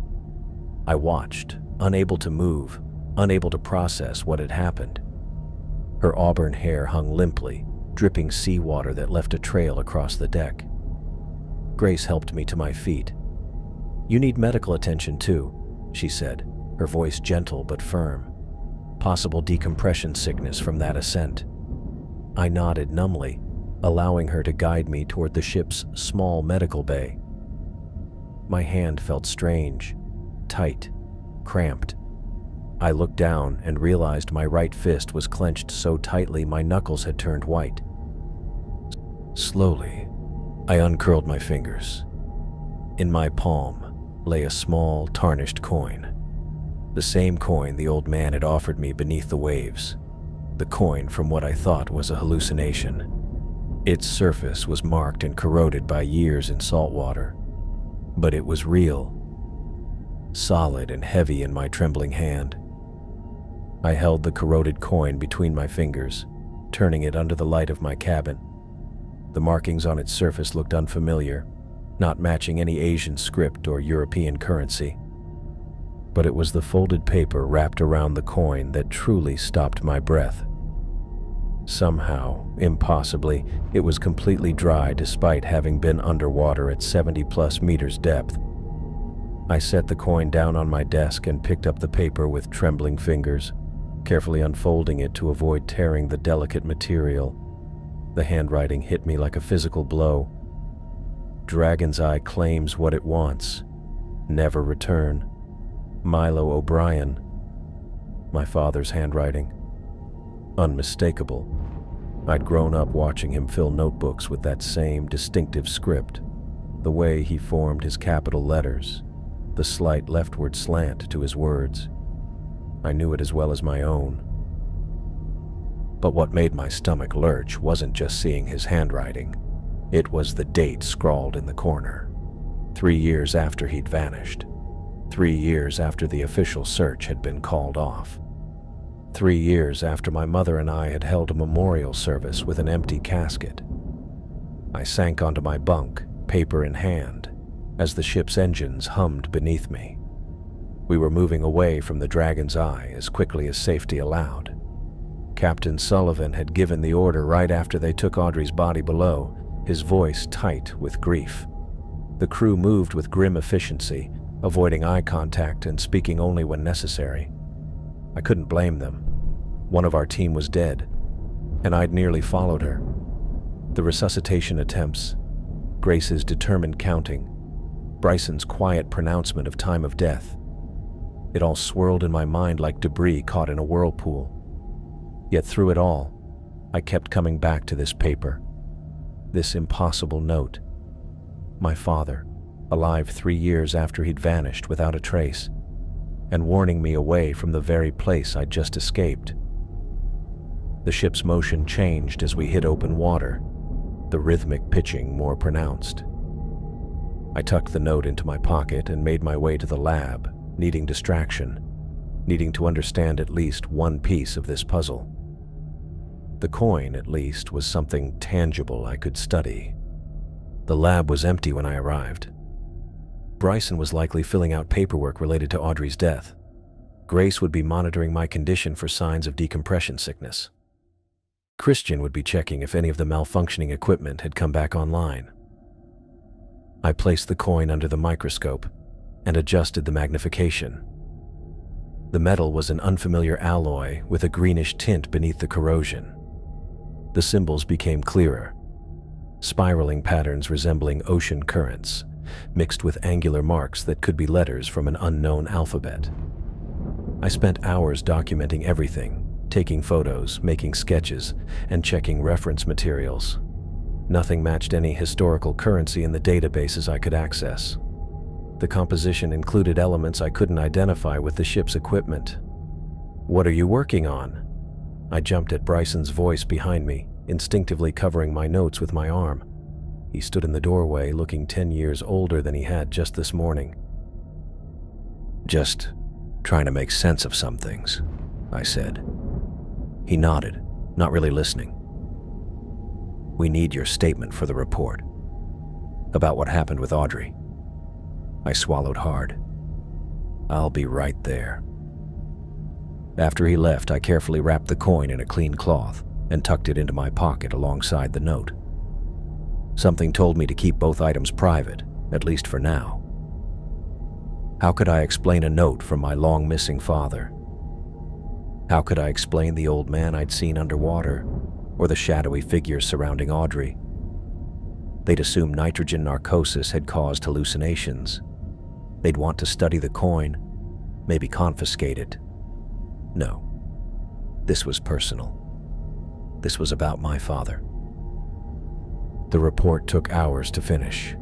[SPEAKER 1] I watched, unable to move, unable to process what had happened. Her auburn hair hung limply, dripping seawater that left a trail across the deck. Grace helped me to my feet. "You need medical attention too," she said, her voice gentle but firm. "Possible decompression sickness from that ascent." I nodded numbly, allowing her to guide me toward the ship's small medical bay. My hand felt strange, tight, cramped. I looked down and realized my right fist was clenched so tightly my knuckles had turned white. Slowly, I uncurled my fingers. In my palm lay a small, tarnished coin. The same coin the old man had offered me beneath the waves. The coin from what I thought was a hallucination. Its surface was marked and corroded by years in salt water, but it was real, solid and heavy in my trembling hand. I held the corroded coin between my fingers, turning it under the light of my cabin. The markings on its surface looked unfamiliar, not matching any Asian script or European currency. But it was the folded paper wrapped around the coin that truly stopped my breath. Somehow, impossibly, it was completely dry despite having been underwater at 70+ meters depth. I set the coin down on my desk and picked up the paper with trembling fingers, carefully unfolding it to avoid tearing the delicate material. The handwriting hit me like a physical blow. "Dragon's Eye claims what it wants. Never return. Milo O'Brien." My father's handwriting. Unmistakable. I'd grown up watching him fill notebooks with that same distinctive script, the way he formed his capital letters, the slight leftward slant to his words. I knew it as well as my own. But what made my stomach lurch wasn't just seeing his handwriting. It was the date scrawled in the corner. 3 years after he'd vanished. 3 years after the official search had been called off. 3 years after my mother and I had held a memorial service with an empty casket. I sank onto my bunk, paper in hand, as the ship's engines hummed beneath me. We were moving away from the Dragon's Eye as quickly as safety allowed. Captain Sullivan had given the order right after they took Audrey's body below, his voice tight with grief. The crew moved with grim efficiency, avoiding eye contact and speaking only when necessary. I couldn't blame them. One of our team was dead, and I'd nearly followed her. The resuscitation attempts, Grace's determined counting, Bryson's quiet pronouncement of time of death. It all swirled in my mind like debris caught in a whirlpool. Yet through it all, I kept coming back to this paper, this impossible note. My father, alive 3 years after he'd vanished without a trace, and warning me away from the very place I'd just escaped. The ship's motion changed as we hit open water, the rhythmic pitching more pronounced. I tucked the note into my pocket and made my way to the lab, needing distraction, needing to understand at least one piece of this puzzle. The coin, at least, was something tangible I could study. The lab was empty when I arrived. Bryson was likely filling out paperwork related to Audrey's death. Grace would be monitoring my condition for signs of decompression sickness. Christian would be checking if any of the malfunctioning equipment had come back online. I placed the coin under the microscope and adjusted the magnification. The metal was an unfamiliar alloy with a greenish tint beneath the corrosion. The symbols became clearer, spiraling patterns resembling ocean currents, mixed with angular marks that could be letters from an unknown alphabet. I spent hours documenting everything, taking photos, making sketches, and checking reference materials. Nothing matched any historical currency in the databases I could access. The composition included elements I couldn't identify with the ship's equipment. "What are you working on?" I jumped at Bryson's voice behind me, instinctively covering my notes with my arm. He stood in the doorway, looking 10 years older than he had just this morning. "Just trying to make sense of some things," I said. He nodded, not really listening. "We need your statement for the report. About what happened with Audrey." I swallowed hard. "I'll be right there." After he left, I carefully wrapped the coin in a clean cloth and tucked it into my pocket alongside the note. Something told me to keep both items private, at least for now. How could I explain a note from my long-missing father? How could I explain the old man I'd seen underwater, or the shadowy figures surrounding Audrey? They'd assume nitrogen narcosis had caused hallucinations. They'd want to study the coin, maybe confiscate it. No, this was personal. This was about my father. The report took hours to finish.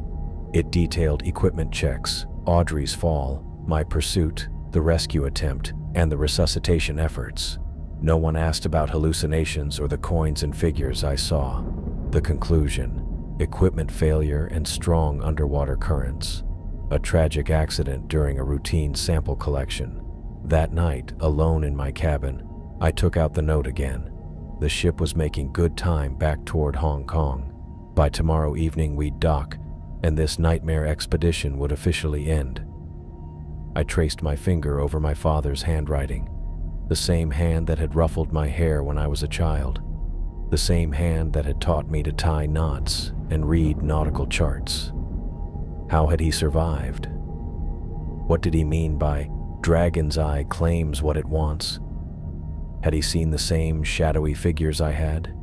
[SPEAKER 1] It detailed equipment checks, Audrey's fall, my pursuit, the rescue attempt, and the resuscitation efforts. No one asked about hallucinations or the coins and figures I saw. The conclusion: equipment failure and strong underwater currents. A tragic accident during a routine sample collection. That night, alone in my cabin, I took out the note again. The ship was making good time back toward Hong Kong. By tomorrow evening we'd dock, and this nightmare expedition would officially end. I traced my finger over my father's handwriting, the same hand that had ruffled my hair when I was a child, the same hand that had taught me to tie knots and read nautical charts. How had he survived? What did he mean by "Dragon's Eye claims what it wants"? Had he seen the same shadowy figures I had?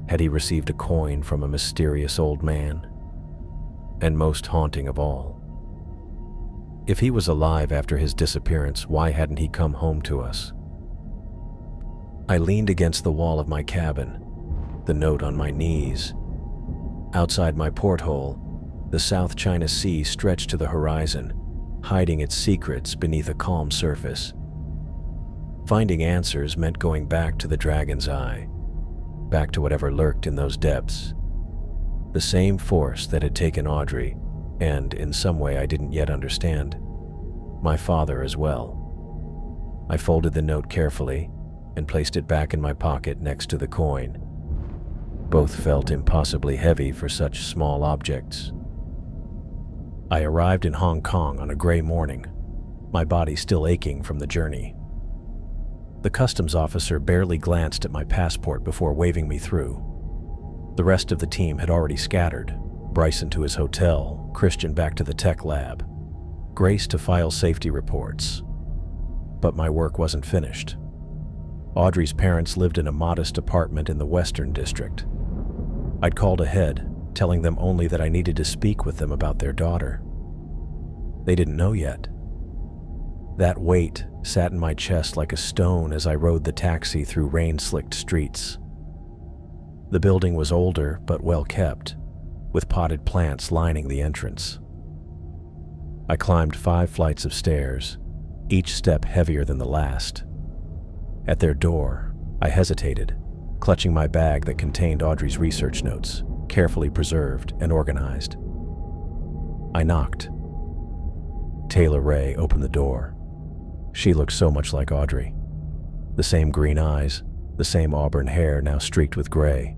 [SPEAKER 1] Had he received a coin from a mysterious old man? And most haunting of all, if he was alive after his disappearance, why hadn't he come home to us? I leaned against the wall of my cabin, the note on my knees. Outside my porthole, the South China Sea stretched to the horizon, hiding its secrets beneath a calm surface. Finding answers meant going back to the Dragon's Eye, back to whatever lurked in those depths. The same force that had taken Audrey, and in some way I didn't yet understand, my father as well. I folded the note carefully and placed it back in my pocket next to the coin. Both felt impossibly heavy for such small objects. I arrived in Hong Kong on a gray morning, my body still aching from the journey. The customs officer barely glanced at my passport before waving me through. The rest of the team had already scattered, Bryson to his hotel, Christian back to the tech lab, Grace to file safety reports. But my work wasn't finished. Audrey's parents lived in a modest apartment in the Western District. I'd called ahead, telling them only that I needed to speak with them about their daughter. They didn't know yet. That weight sat in my chest like a stone as I rode the taxi through rain-slicked streets. The building was older but well kept, with potted plants lining the entrance. I climbed 5 flights of stairs, each step heavier than the last. At their door, I hesitated, clutching my bag that contained Audrey's research notes, carefully preserved and organized. I knocked. Taylor Ray opened the door. She looked so much like Audrey. The same green eyes, the same auburn hair now streaked with gray.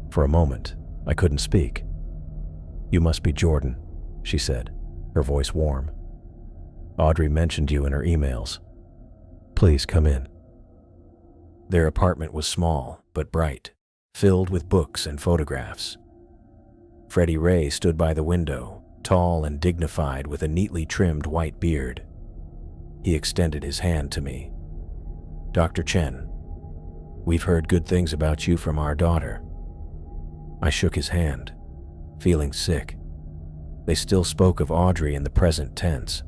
[SPEAKER 1] For a moment, I couldn't speak. "You must be Jordan," she said, her voice warm. "Audrey mentioned you in her emails. Please come in." Their apartment was small but bright, filled with books and photographs. Freddie Ray stood by the window, tall and dignified with a neatly trimmed white beard. He extended his hand to me. "Dr. Chen, we've heard good things about you from our daughter." I shook his hand, feeling sick. They still spoke of Audrey in the present tense.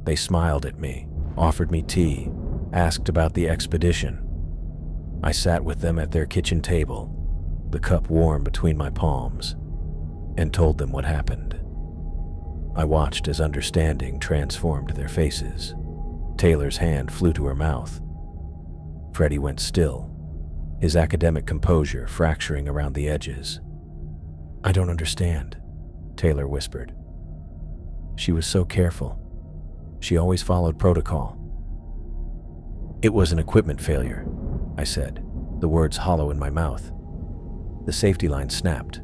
[SPEAKER 1] They smiled at me, offered me tea, asked about the expedition. I sat with them at their kitchen table, the cup warm between my palms, and told them what happened. I watched as understanding transformed their faces. Taylor's hand flew to her mouth. Freddie went still, his academic composure fracturing around the edges. "I don't understand," Taylor whispered. "She was so careful. She always followed protocol." "It was an equipment failure," I said, the words hollow in my mouth. "The safety line snapped.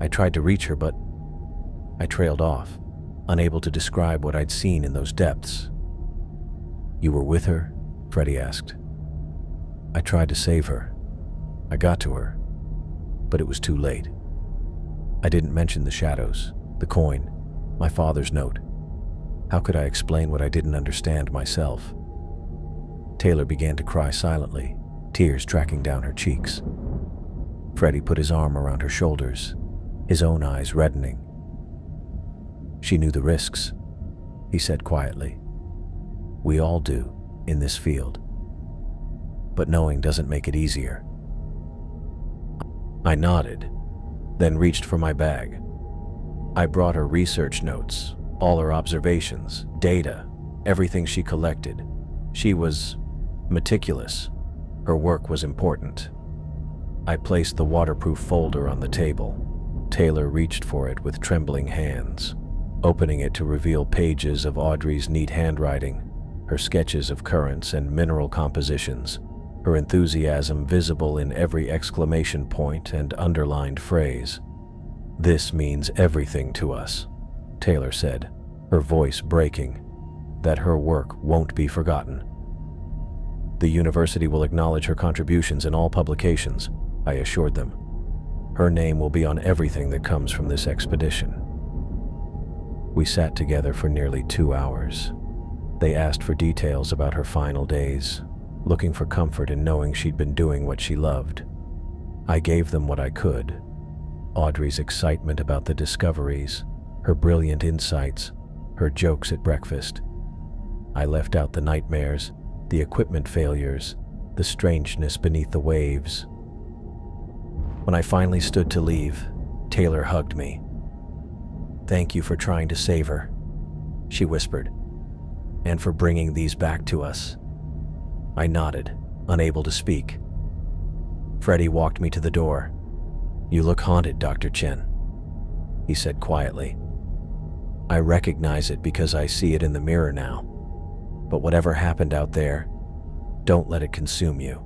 [SPEAKER 1] I tried to reach her, but..." I trailed off, unable to describe what I'd seen in those depths. "You were with her?" Freddie asked. "I tried to save her. I got to her, but it was too late. I didn't mention the shadows, the coin, my father's note. How could I explain what I didn't understand myself?" Taylor began to cry silently, tears tracking down her cheeks. Freddie put his arm around her shoulders, his own eyes reddening. "She knew the risks," he said quietly. "We all do, in this field. But knowing doesn't make it easier." I nodded, then reached for my bag. I brought her research notes, all her observations, data, everything she collected. She was meticulous. Her work was important. I placed the waterproof folder on the table. Taylor reached for it with trembling hands, opening it to reveal pages of Audrey's neat handwriting, her sketches of currents and mineral compositions, her enthusiasm visible in every exclamation point and underlined phrase. "This means everything to us," Taylor said, her voice breaking, "that her work won't be forgotten. The university will acknowledge her contributions in all publications," I assured them. "Her name will be on everything that comes from this expedition." We sat together for nearly 2 hours. They asked for details about her final days, looking for comfort in knowing she'd been doing what she loved. I gave them what I could: Audrey's excitement about the discoveries, her brilliant insights, her jokes at breakfast. I left out the nightmares, the equipment failures, the strangeness beneath the waves. When I finally stood to leave, Taylor hugged me. "Thank you for trying to save her," she whispered, "and for bringing these back to us." I nodded, unable to speak. Freddie walked me to the door. "You look haunted, Dr. Chen," he said quietly. "I recognize it because I see it in the mirror now. But whatever happened out there, don't let it consume you."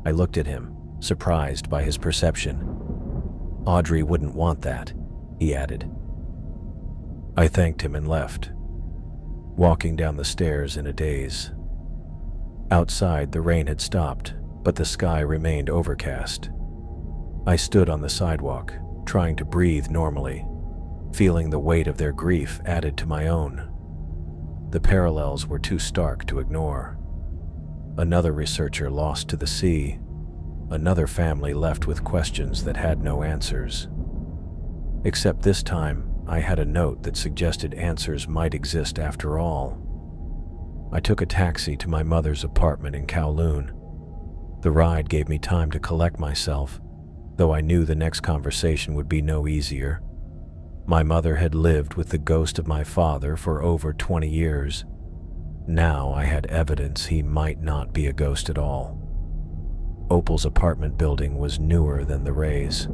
[SPEAKER 1] I looked at him, surprised by his perception. "Audrey wouldn't want that," he added. I thanked him and left, walking down the stairs in a daze. Outside, the rain had stopped, but the sky remained overcast. I stood on the sidewalk, trying to breathe normally, feeling the weight of their grief added to my own. The parallels were too stark to ignore. Another researcher lost to the sea, another family left with questions that had no answers. Except this time, I had a note that suggested answers might exist after all. I took a taxi to my mother's apartment in Kowloon. The ride gave me time to collect myself, though I knew the next conversation would be no easier. My mother had lived with the ghost of my father for over 20 years. Now I had evidence he might not be a ghost at all. Opal's apartment building was newer than the Rays,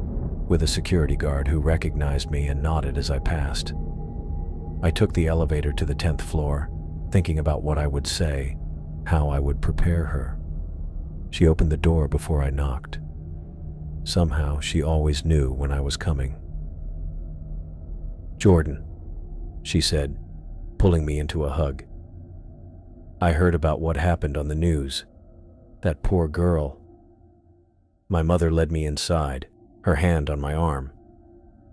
[SPEAKER 1] with a security guard who recognized me and nodded as I passed. I took the elevator to the 10th floor, thinking about what I would say, how I would prepare her. She opened the door before I knocked. Somehow, she always knew when I was coming. "Jordan," she said, pulling me into a hug. "I heard about what happened on the news. That poor girl." My mother led me inside, her hand on my arm.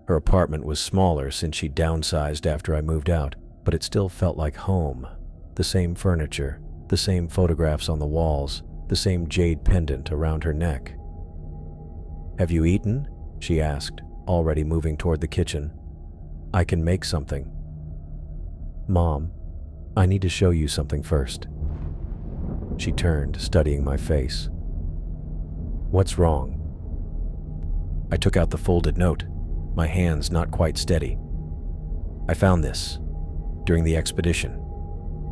[SPEAKER 1] Her apartment was smaller since she downsized after I moved out, but it still felt like home. The same furniture, the same photographs on the walls, the same jade pendant around her neck. "Have you eaten?" she asked, already moving toward the kitchen. "I can make something." "Mom, I need to show you something first." She turned, studying my face. "What's wrong?" I took out the folded note, my hands not quite steady. "I found this during the expedition."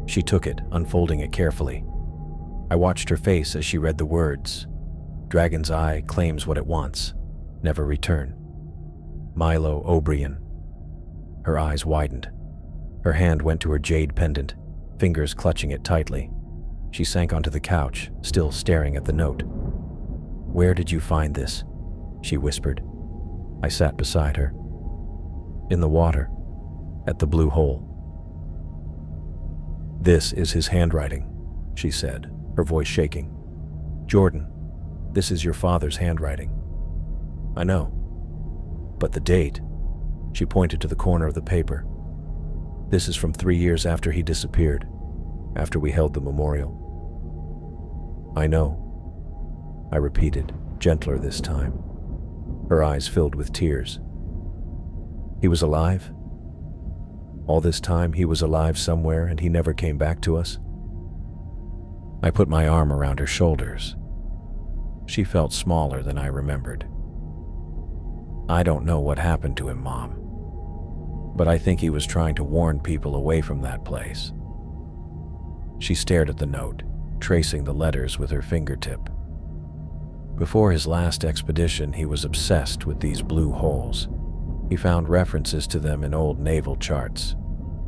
[SPEAKER 1] She took it, unfolding it carefully. I watched her face as she read the words. "Dragon's Eye claims what it wants. Never return. Milo O'Brien." Her eyes widened. Her hand went to her jade pendant, fingers clutching it tightly. She sank onto the couch, still staring at the note. "Where did you find this?" she whispered. I sat beside her. "In the water, at the blue hole." "This is his handwriting," she said, her voice shaking. "Jordan, this is your father's handwriting." "I know. But the date," she pointed to the corner of the paper. "This is from 3 years after he disappeared, after we held the memorial." "I know," I repeated, gentler this time. Her eyes filled with tears. "He was alive? All this time he was alive somewhere and he never came back to us?" I put my arm around her shoulders. She felt smaller than I remembered. "I don't know what happened to him, Mom, but I think he was trying to warn people away from that place." She stared at the note, tracing the letters with her fingertip. Before his last expedition, he was obsessed with these blue holes. He found references to them in old naval charts,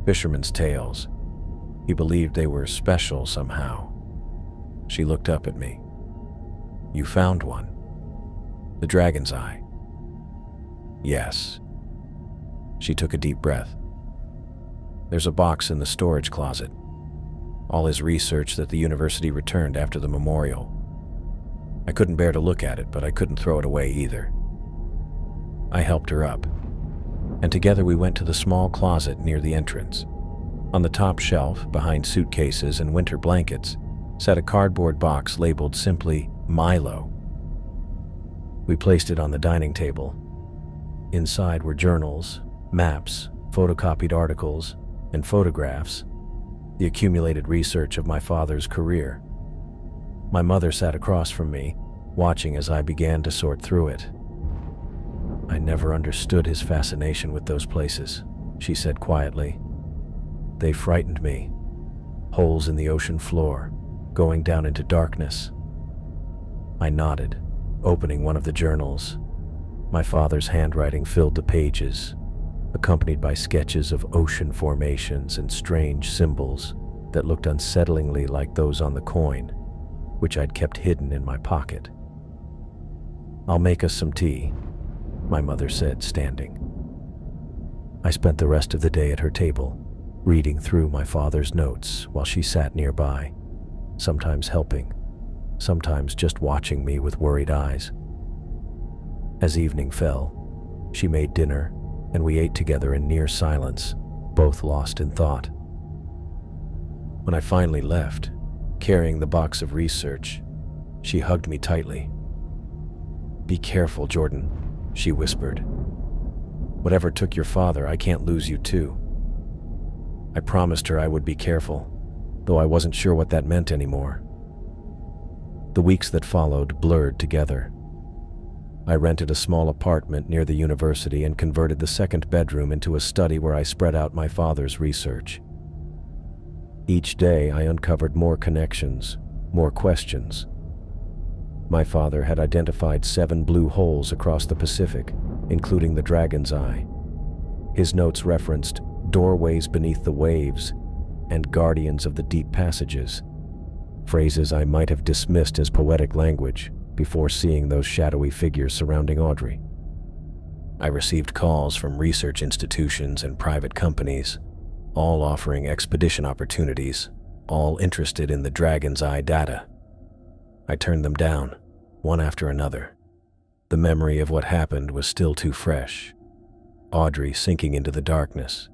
[SPEAKER 1] fishermen's tales. He believed they were special somehow. She looked up at me. "You found one? The Dragon's Eye?" "Yes." She took a deep breath. "There's a box in the storage closet. All his research that the university returned after the memorial. I couldn't bear to look at it, but I couldn't throw it away either." I helped her up, and together we went to the small closet near the entrance. On the top shelf, behind suitcases and winter blankets, sat a cardboard box labeled simply Milo. We placed it on the dining table. Inside were journals, maps, photocopied articles, and photographs, the accumulated research of my father's career. My mother sat across from me, watching as I began to sort through it. "I never understood his fascination with those places," she said quietly. "They frightened me. Holes in the ocean floor, going down into darkness." I nodded, opening one of the journals. My father's handwriting filled the pages, accompanied by sketches of ocean formations and strange symbols that looked unsettlingly like those on the coin, which I'd kept hidden in my pocket. "I'll make us some tea," my mother said, standing. I spent the rest of the day at her table, reading through my father's notes while she sat nearby, sometimes helping, sometimes just watching me with worried eyes. As evening fell, she made dinner, and we ate together in near silence, both lost in thought. When I finally left, carrying the box of research, she hugged me tightly. "Be careful, Jordan," she whispered. "Whatever took your father, I can't lose you too." I promised her I would be careful, though I wasn't sure what that meant anymore. The weeks that followed blurred together. I rented a small apartment near the university and converted the second bedroom into a study where I spread out my father's research. Each day I uncovered more connections, more questions. My father had identified 7 blue holes across the Pacific, including the Dragon's Eye. His notes referenced doorways beneath the waves and guardians of the deep passages, phrases I might have dismissed as poetic language before seeing those shadowy figures surrounding Audrey. I received calls from research institutions and private companies, all offering expedition opportunities, all interested in the Dragon's Eye data. I turned them down, one after another. The memory of what happened was still too fresh. Audrey sinking into the darkness,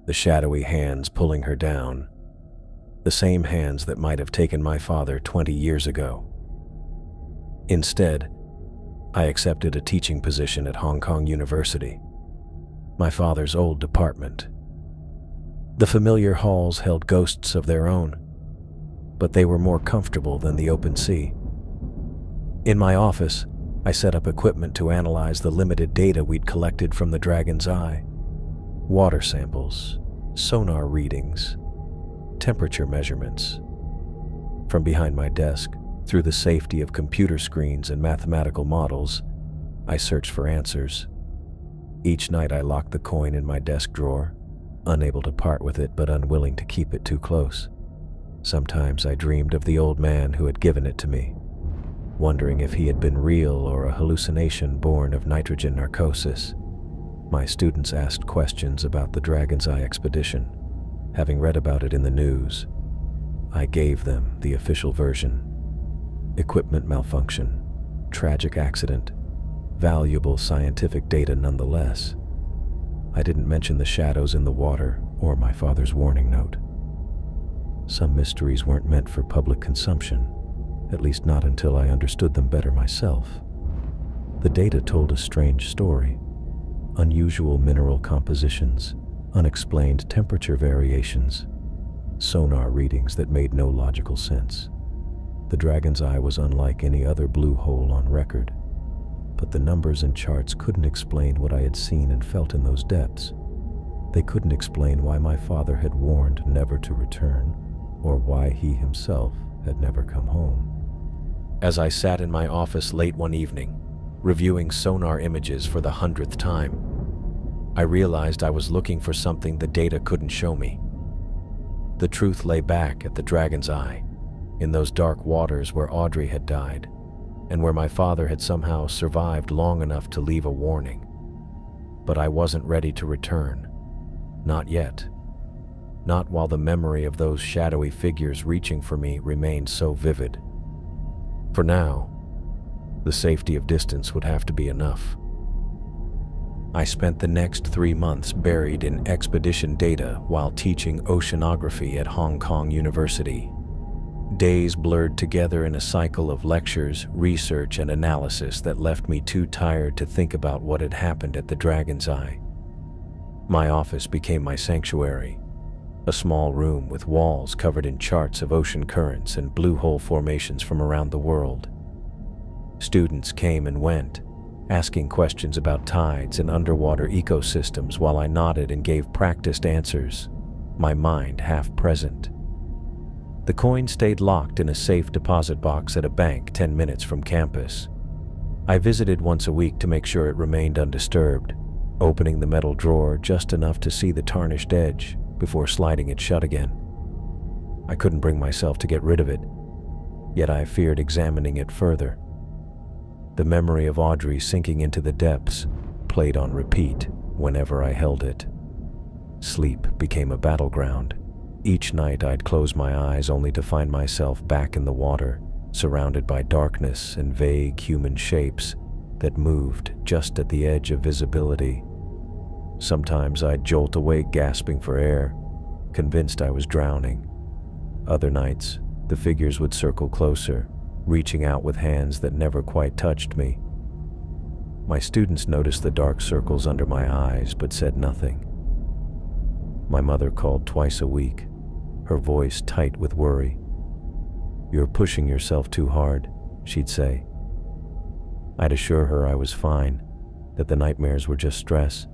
[SPEAKER 1] the shadowy hands pulling her down, the same hands that might have taken my father 20 years ago. Instead, I accepted a teaching position at Hong Kong University, my father's old department. The familiar halls held ghosts of their own, but they were more comfortable than the open sea. In my office, I set up equipment to analyze the limited data we'd collected from the Dragon's Eye. Water samples, sonar readings, temperature measurements. From behind my desk, through the safety of computer screens and mathematical models, I searched for answers. Each night I locked the coin in my desk drawer, unable to part with it but unwilling to keep it too close. Sometimes I dreamed of the old man who had given it to me, wondering if he had been real or a hallucination born of nitrogen narcosis. My students asked questions about the Dragon's Eye expedition. Having read about it in the news, I gave them the official version. Equipment malfunction, tragic accident, valuable scientific data nonetheless. I didn't mention the shadows in the water or my father's warning note. Some mysteries weren't meant for public consumption, at least not until I understood them better myself. The data told a strange story: unusual mineral compositions, unexplained temperature variations, sonar readings that made no logical sense. The Dragon's Eye was unlike any other blue hole on record, but the numbers and charts couldn't explain what I had seen and felt in those depths. They couldn't explain why my father had warned never to return, or why he himself had never come home. As I sat in my office late one evening, reviewing sonar images for the 100th time, I realized I was looking for something the data couldn't show me. The truth lay back at the Dragon's Eye, in those dark waters where Audrey had died, and where my father had somehow survived long enough to leave a warning. But I wasn't ready to return. Not yet. Not while the memory of those shadowy figures reaching for me remained so vivid. For now, the safety of distance would have to be enough. I spent the next 3 months buried in expedition data while teaching oceanography at Hong Kong University. Days blurred together in a cycle of lectures, research, and analysis that left me too tired to think about what had happened at the Dragon's Eye. My office became my sanctuary, a small room with walls covered in charts of ocean currents and blue hole formations from around the world. Students came and went, asking questions about tides and underwater ecosystems while I nodded and gave practiced answers, my mind half present. The coin stayed locked in a safe deposit box at a bank 10 minutes from campus. I visited once a week to make sure it remained undisturbed, opening the metal drawer just enough to see the tarnished edge before sliding it shut again. I couldn't bring myself to get rid of it, yet I feared examining it further. The memory of Audrey sinking into the depths played on repeat whenever I held it. Sleep became a battleground. Each night I'd close my eyes only to find myself back in the water, surrounded by darkness and vague human shapes that moved just at the edge of visibility. Sometimes I'd jolt awake gasping for air, convinced I was drowning. Other nights, the figures would circle closer, reaching out with hands that never quite touched me. My students noticed the dark circles under my eyes but said nothing. My mother called twice a week, her voice tight with worry. "You're pushing yourself too hard," she'd say. I'd assure her I was fine, that the nightmares were just stress,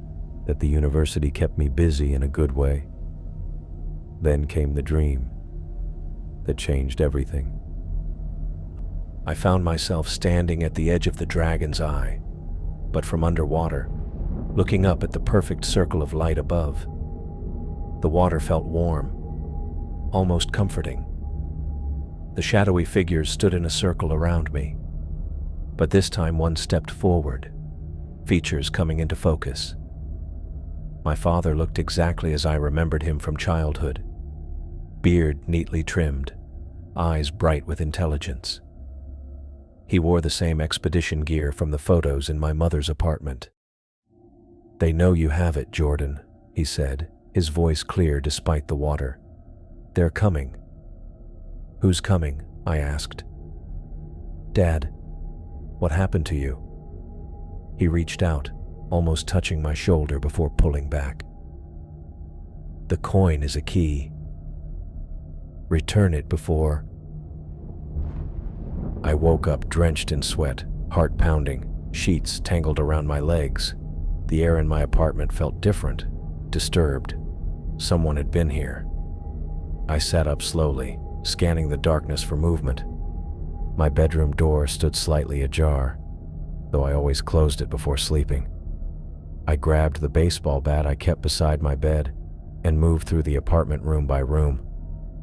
[SPEAKER 1] that the university kept me busy in a good way. Then came the dream that changed everything. I found myself standing at the edge of the Dragon's Eye, but from underwater, looking up at the perfect circle of light above. The water felt warm, almost comforting. The shadowy figures stood in a circle around me, but this time one stepped forward, features coming into focus. My father looked exactly as I remembered him from childhood. Beard neatly trimmed, eyes bright with intelligence. He wore the same expedition gear from the photos in my mother's apartment. "They know you have it, Jordan," he said, his voice clear despite the water. "They're coming." "Who's coming?" I asked. "Dad, what happened to you?" He reached out, almost touching my shoulder before pulling back. "The coin is a key. Return it before—" I woke up drenched in sweat, heart pounding, sheets tangled around my legs. The air in my apartment felt different, disturbed. Someone had been here. I sat up slowly, scanning the darkness for movement. My bedroom door stood slightly ajar, though I always closed it before sleeping. I grabbed the baseball bat I kept beside my bed and moved through the apartment room by room,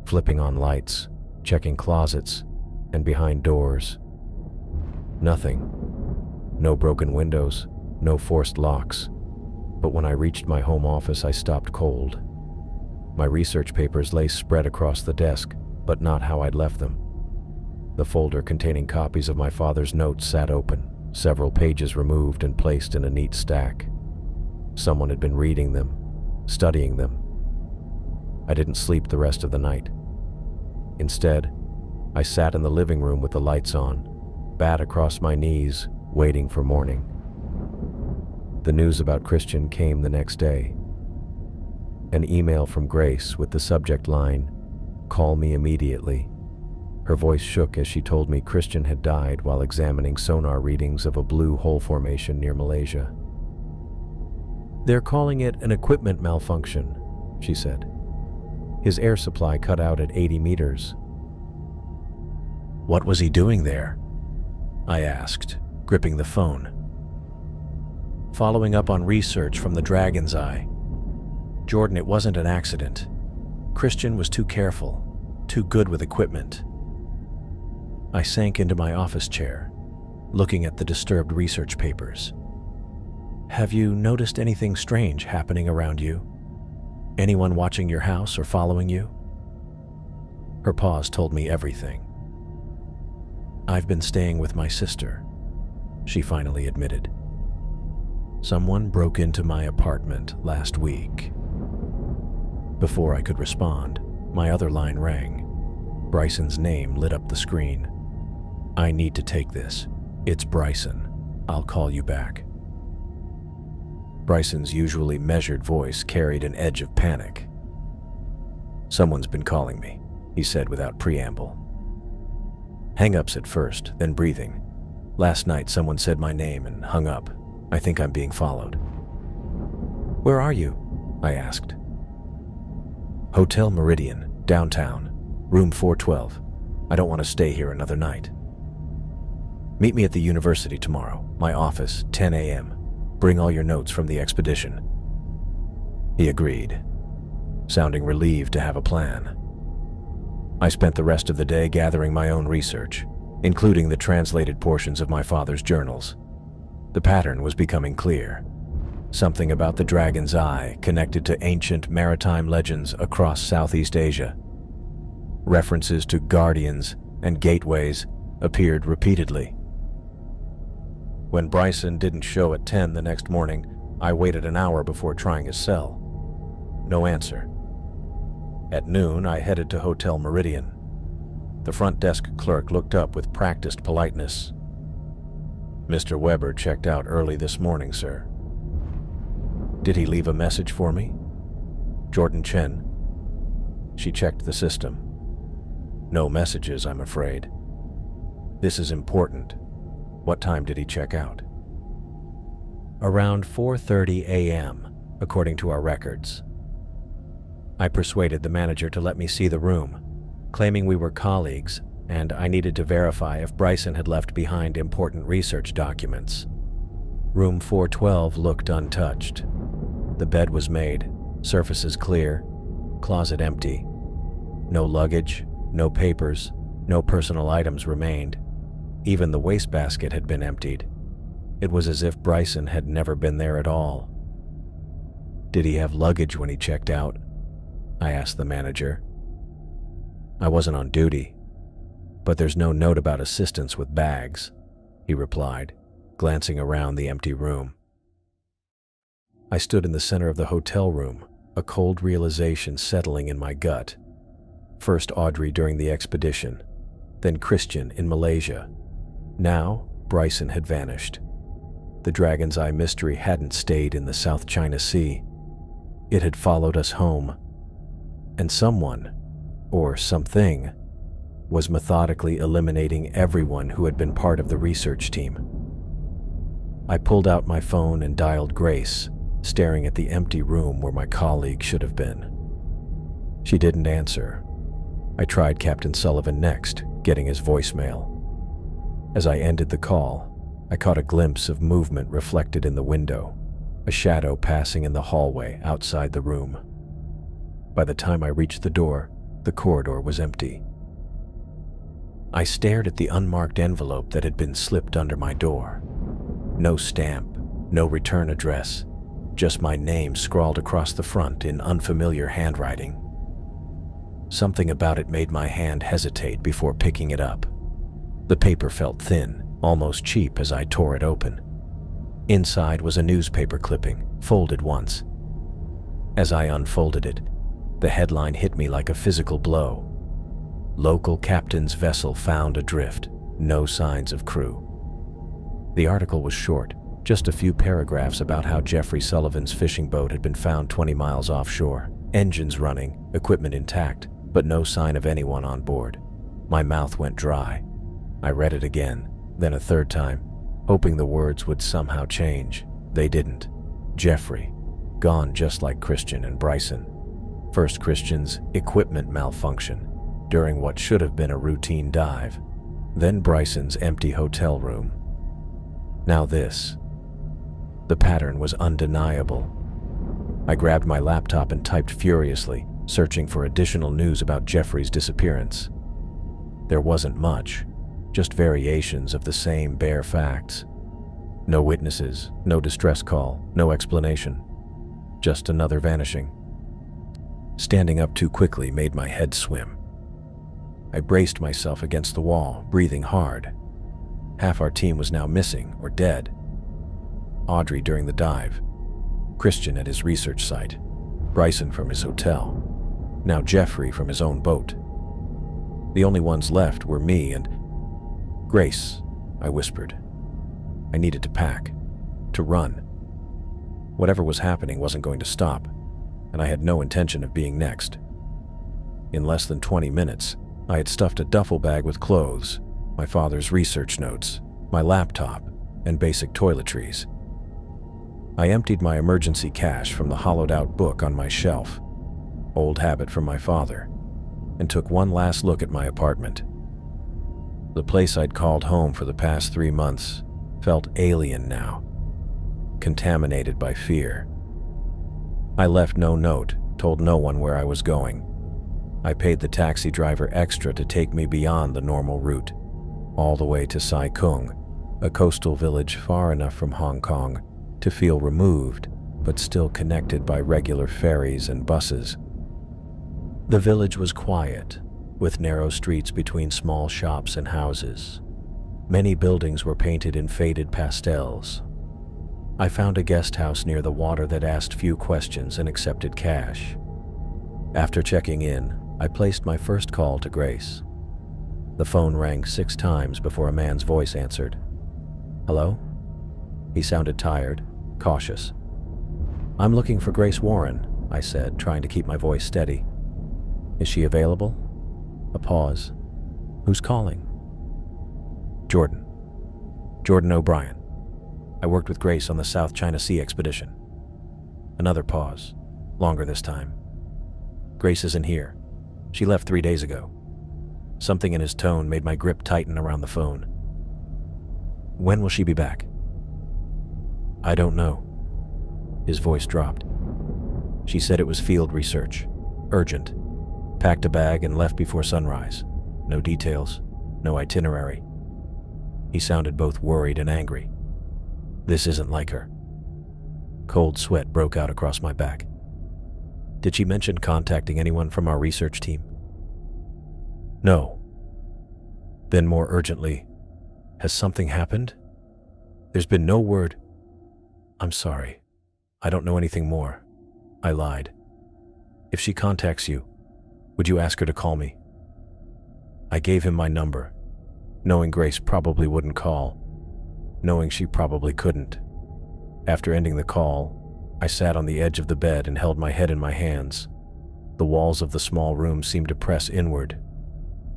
[SPEAKER 1] flipping on lights, checking closets, and behind doors. Nothing. No broken windows, no forced locks. But when I reached my home office, I stopped cold. My research papers lay spread across the desk, but not how I'd left them. The folder containing copies of my father's notes sat open, several pages removed and placed in a neat stack. Someone had been reading them, studying them. I didn't sleep the rest of the night. Instead, I sat in the living room with the lights on, bat across my knees, waiting for morning. The news about Christian came the next day. An email from Grace with the subject line, "Call me immediately." Her voice shook as she told me Christian had died while examining sonar readings of a blue hole formation near Malaysia. "They're calling it an equipment malfunction," she said. "His air supply cut out at 80 meters. "What was he doing there?" I asked, gripping the phone. "Following up on research from the Dragon's Eye. Jordan, it wasn't an accident. Christian was too careful, too good with equipment." I sank into my office chair, looking at the disturbed research papers. "Have you noticed anything strange happening around you? Anyone watching your house or following you?" Her pause told me everything. "I've been staying with my sister," she finally admitted. "Someone broke into my apartment last week." Before I could respond, my other line rang. Bryson's name lit up the screen. "I need to take this. It's Bryson. I'll call you back." Bryson's usually measured voice carried an edge of panic. "Someone's been calling me," he said without preamble. Hang-ups at first, then breathing. "Last night someone said my name and hung up. I think I'm being followed." "Where are you?" I asked. "Hotel Meridian, downtown, room 412. I don't want to stay here another night." "Meet me at the university tomorrow, my office, 10 a.m. Bring all your notes from the expedition." He agreed, sounding relieved to have a plan. I spent the rest of the day gathering my own research, including the translated portions of my father's journals. The pattern was becoming clear. Something about the Dragon's Eye connected to ancient maritime legends across Southeast Asia. References to guardians and gateways appeared repeatedly. When Bryson didn't show at 10 the next morning, I waited an hour before trying his cell. No answer. At noon, I headed to Hotel Meridian. The front desk clerk looked up with practiced politeness. "Mr. Weber checked out early this morning, sir." "Did he leave a message for me?" "Jordan Chen." She checked the system. "No messages, I'm afraid." "This is important. What time did he check out?" "Around 4:30 a.m., according to our records." I persuaded the manager to let me see the room, claiming we were colleagues and I needed to verify if Bryson had left behind important research documents. Room 412 looked untouched. The bed was made, surfaces clear, closet empty. No luggage, no papers, No personal items remained. Even the wastebasket had been emptied. It was as if Bryson had never been there at all. "Did he have luggage when he checked out?" I asked the manager. "I wasn't on duty, but there's no note about assistance with bags," he replied, glancing around the empty room. I stood in the center of the hotel room, a cold realization settling in my gut. First Audrey during the expedition, then Christian in Malaysia. Now, Bryson had vanished. The Dragon's Eye mystery hadn't stayed in the South China Sea. It had followed us home. And someone, or something, was methodically eliminating everyone who had been part of the research team. I pulled out my phone and dialed Grace, staring at the empty room where my colleague should have been. She didn't answer. I tried Captain Sullivan next, getting his voicemail. As I ended the call, I caught a glimpse of movement reflected in the window, a shadow passing in the hallway outside the room. By the time I reached the door, the corridor was empty. I stared at the unmarked envelope that had been slipped under my door. No stamp, no return address, just my name scrawled across the front in unfamiliar handwriting. Something about it made my hand hesitate before picking it up. The paper felt thin, almost cheap as I tore it open. Inside was a newspaper clipping, folded once. As I unfolded it, the headline hit me like a physical blow. "Local captain's vessel found adrift, no signs of crew." The article was short, just a few paragraphs about how Jeffrey Sullivan's fishing boat had been found 20 miles offshore, engines running, equipment intact, but no sign of anyone on board. My mouth went dry. I read it again, then a third time, hoping the words would somehow change. They didn't. Jeffrey, gone just like Christian and Bryson. First Christian's equipment malfunction during what should have been a routine dive. Then Bryson's empty hotel room. Now this. The pattern was undeniable. I grabbed my laptop and typed furiously, searching for additional news about Jeffrey's disappearance. There wasn't much, just variations of the same bare facts. No witnesses, no distress call, no explanation. Just another vanishing. Standing up too quickly made my head swim. I braced myself against the wall, breathing hard. Half our team was now missing or dead. Audrey during the dive, Christian at his research site, Bryson from his hotel, now Jeffrey from his own boat. The only ones left were me and Grace, I whispered. I needed to pack, to run. Whatever was happening wasn't going to stop, and I had no intention of being next. In less than 20 minutes, I had stuffed a duffel bag with clothes, my father's research notes, my laptop, and basic toiletries. I emptied my emergency cash from the hollowed-out book on my shelf, old habit from my father, and took one last look at my apartment. The place I'd called home for the past 3 months felt alien now, contaminated by fear. I left no note, told no one where I was going. I paid the taxi driver extra to take me beyond the normal route, all the way to Sai Kung, a coastal village far enough from Hong Kong to feel removed, but still connected by regular ferries and buses. The village was quiet, with narrow streets between small shops and houses. Many buildings were painted in faded pastels. I found a guest house near the water that asked few questions and accepted cash. After checking in, I placed my first call to Grace. The phone rang 6 times before a man's voice answered. "Hello?" He sounded tired, cautious. "I'm looking for Grace Warren," I said, trying to keep my voice steady. "Is she available?" A pause. "Who's calling?" "Jordan. Jordan O'Brien. I worked with Grace on the South China Sea expedition." Another pause, longer this time. "Grace isn't here. She left 3 days ago." Something in his tone made my grip tighten around the phone. "When will she be back?" "I don't know." His voice dropped. "She said it was field research. Urgent. Packed a bag and left before sunrise. No details, no itinerary. He sounded both worried and angry. This isn't like her. Cold sweat broke out across my back. Did she mention contacting anyone from our research team? No. Then more urgently, has something happened? There's been no word. I'm sorry. I don't know anything more. I lied. If she contacts you, would you ask her to call me? I gave him my number, knowing Grace probably wouldn't call, knowing she probably couldn't. After ending the call, I sat on the edge of the bed and held my head in my hands. The walls of the small room seemed to press inward.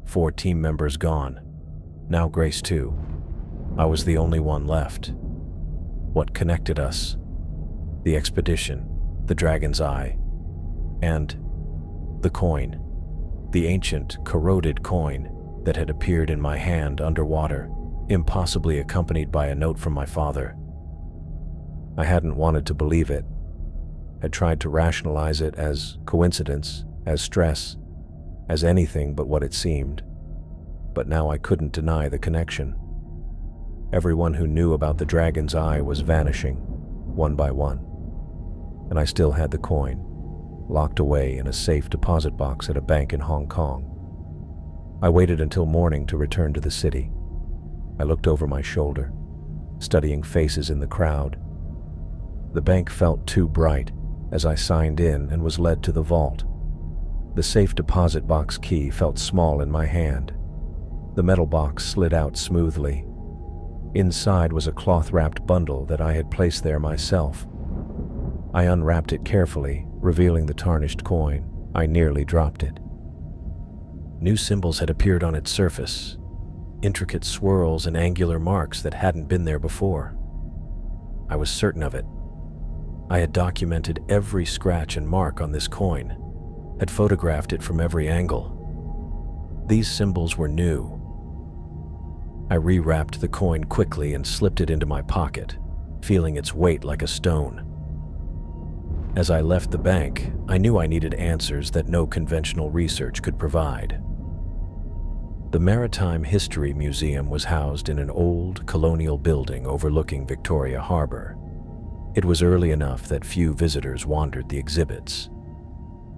[SPEAKER 1] 4 team members gone. Now Grace too. I was the only one left. What connected us? The expedition, the Dragon's Eye, and the coin. The ancient, corroded coin that had appeared in my hand underwater, impossibly accompanied by a note from my father. I hadn't wanted to believe it, had tried to rationalize it as coincidence, as stress, as anything but what it seemed. But now I couldn't deny the connection. Everyone who knew about the Dragon's Eye was vanishing, one by one. And I still had the coin, locked away in a safe deposit box at a bank in Hong Kong. I waited until morning to return to the city. I looked over my shoulder, studying faces in the crowd. The bank felt too bright as I signed in and was led to the vault. The safe deposit box key felt small in my hand. The metal box slid out smoothly. Inside was a cloth-wrapped bundle that I had placed there myself. I unwrapped it carefully, revealing the tarnished coin. I nearly dropped it. New symbols had appeared on its surface, intricate swirls and angular marks that hadn't been there before. I was certain of it. I had documented every scratch and mark on this coin, had photographed it from every angle. These symbols were new. I rewrapped the coin quickly and slipped it into my pocket, feeling its weight like a stone. As I left the bank, I knew I needed answers that no conventional research could provide. The Maritime History Museum was housed in an old colonial building overlooking Victoria Harbor. It was early enough that few visitors wandered the exhibits.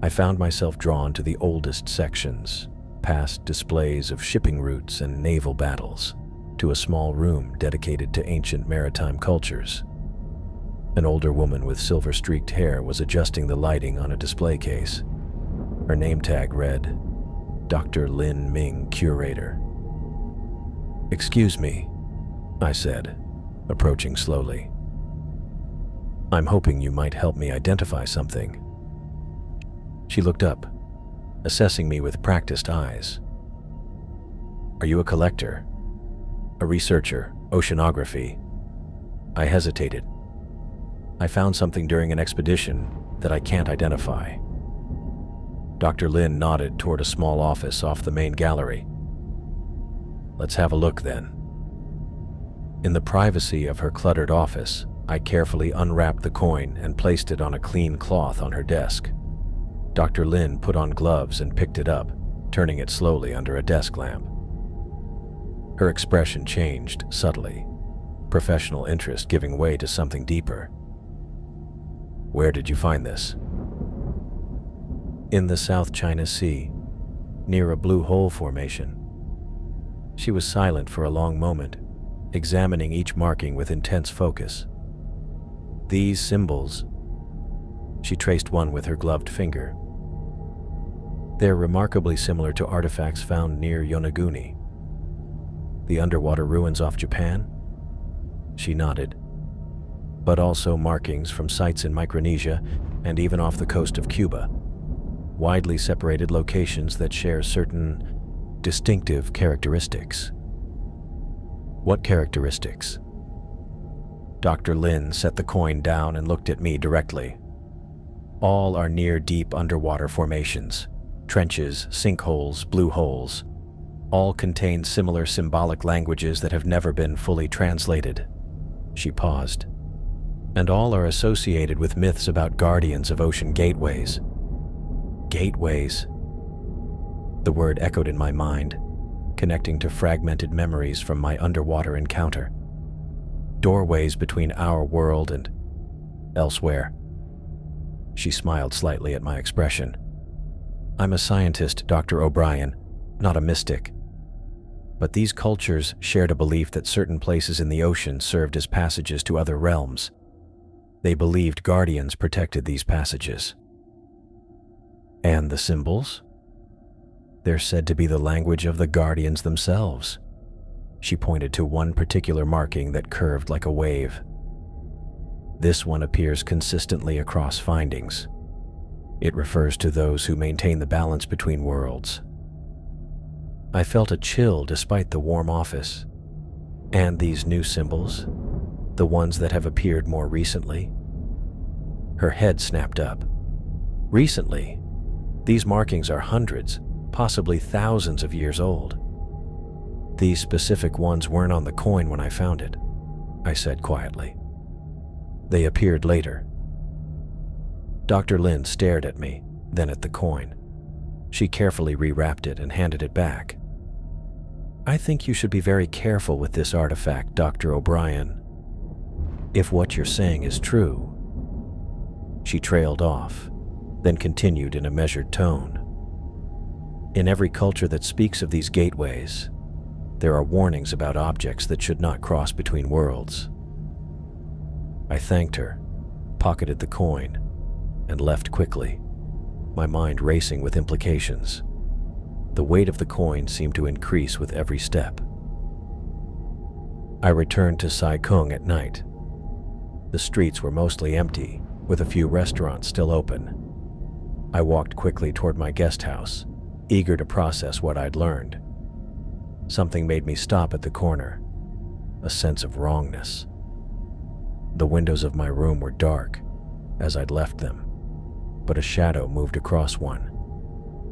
[SPEAKER 1] I found myself drawn to the oldest sections, past displays of shipping routes and naval battles, to a small room dedicated to ancient maritime cultures. An older woman with silver-streaked hair was adjusting the lighting on a display case. Her name tag read, Dr. Lin Ming, Curator. "Excuse me," I said, approaching slowly. "I'm hoping you might help me identify something." She looked up, assessing me with practiced eyes. "Are you a collector? A researcher? Oceanography?" I hesitated. "I found something during an expedition that I can't identify." Dr. Lin nodded toward a small office off the main gallery. "Let's have a look then." In the privacy of her cluttered office, I carefully unwrapped the coin and placed it on a clean cloth on her desk. Dr. Lin put on gloves and picked it up, turning it slowly under a desk lamp. Her expression changed subtly, professional interest giving way to something deeper. "Where did you find this?" "In the South China Sea, near a blue hole formation." She was silent for a long moment, examining each marking with intense focus. "These symbols," she traced one with her gloved finger, "they're remarkably similar to artifacts found near Yonaguni." "The underwater ruins off Japan?" She nodded. "But also markings from sites in Micronesia and even off the coast of Cuba. Widely separated locations that share certain distinctive characteristics." "What characteristics?" Dr. Lin set the coin down and looked at me directly. "All are near deep underwater formations, trenches, sinkholes, blue holes. All contain similar symbolic languages that have never been fully translated." She paused. "And all are associated with myths about guardians of ocean gateways." Gateways. The word echoed in my mind, connecting to fragmented memories from my underwater encounter. Doorways between our world and elsewhere. She smiled slightly at my expression. I'm a scientist, Dr. O'Brien, not a mystic. But these cultures shared a belief that certain places in the ocean served as passages to other realms. They believed guardians protected these passages. And the symbols? They're said to be the language of the guardians themselves. She pointed to one particular marking that curved like a wave. This one appears consistently across findings. It refers to those who maintain the balance between worlds. I felt a chill despite the warm office. And these new symbols, the ones that have appeared more recently? Her head snapped up. Recently? These markings are hundreds, possibly thousands of years old. These specific ones weren't on the coin when I found it, I said quietly. They appeared later. Dr. Lin stared at me, then at the coin. She carefully rewrapped it and handed it back. I think you should be very careful with this artifact, Dr. O'Brien. If what you're saying is true. She trailed off, then continued in a measured tone. In every culture that speaks of these gateways, there are warnings about objects that should not cross between worlds. I thanked her, pocketed the coin, and left quickly, my mind racing with implications. The weight of the coin seemed to increase with every step. I returned to Sai Kung at night. The streets were mostly empty, with a few restaurants still open. I walked quickly toward my guest house, eager to process what I'd learned. Something made me stop at the corner, a sense of wrongness. The windows of my room were dark, as I'd left them, but a shadow moved across one,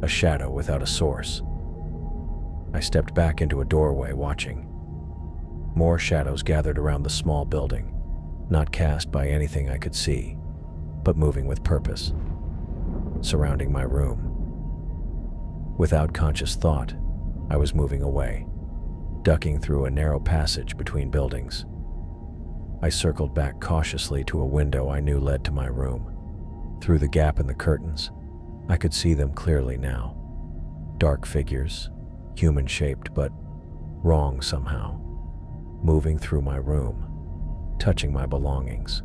[SPEAKER 1] a shadow without a source. I stepped back into a doorway, watching. More shadows gathered around the small building, not cast by anything I could see, but moving with purpose, surrounding my room. Without conscious thought, I was moving away, ducking through a narrow passage between buildings. I circled back cautiously to a window I knew led to my room. Through the gap in the curtains, I could see them clearly now. Dark figures, human-shaped but wrong somehow, moving through my room, touching my belongings.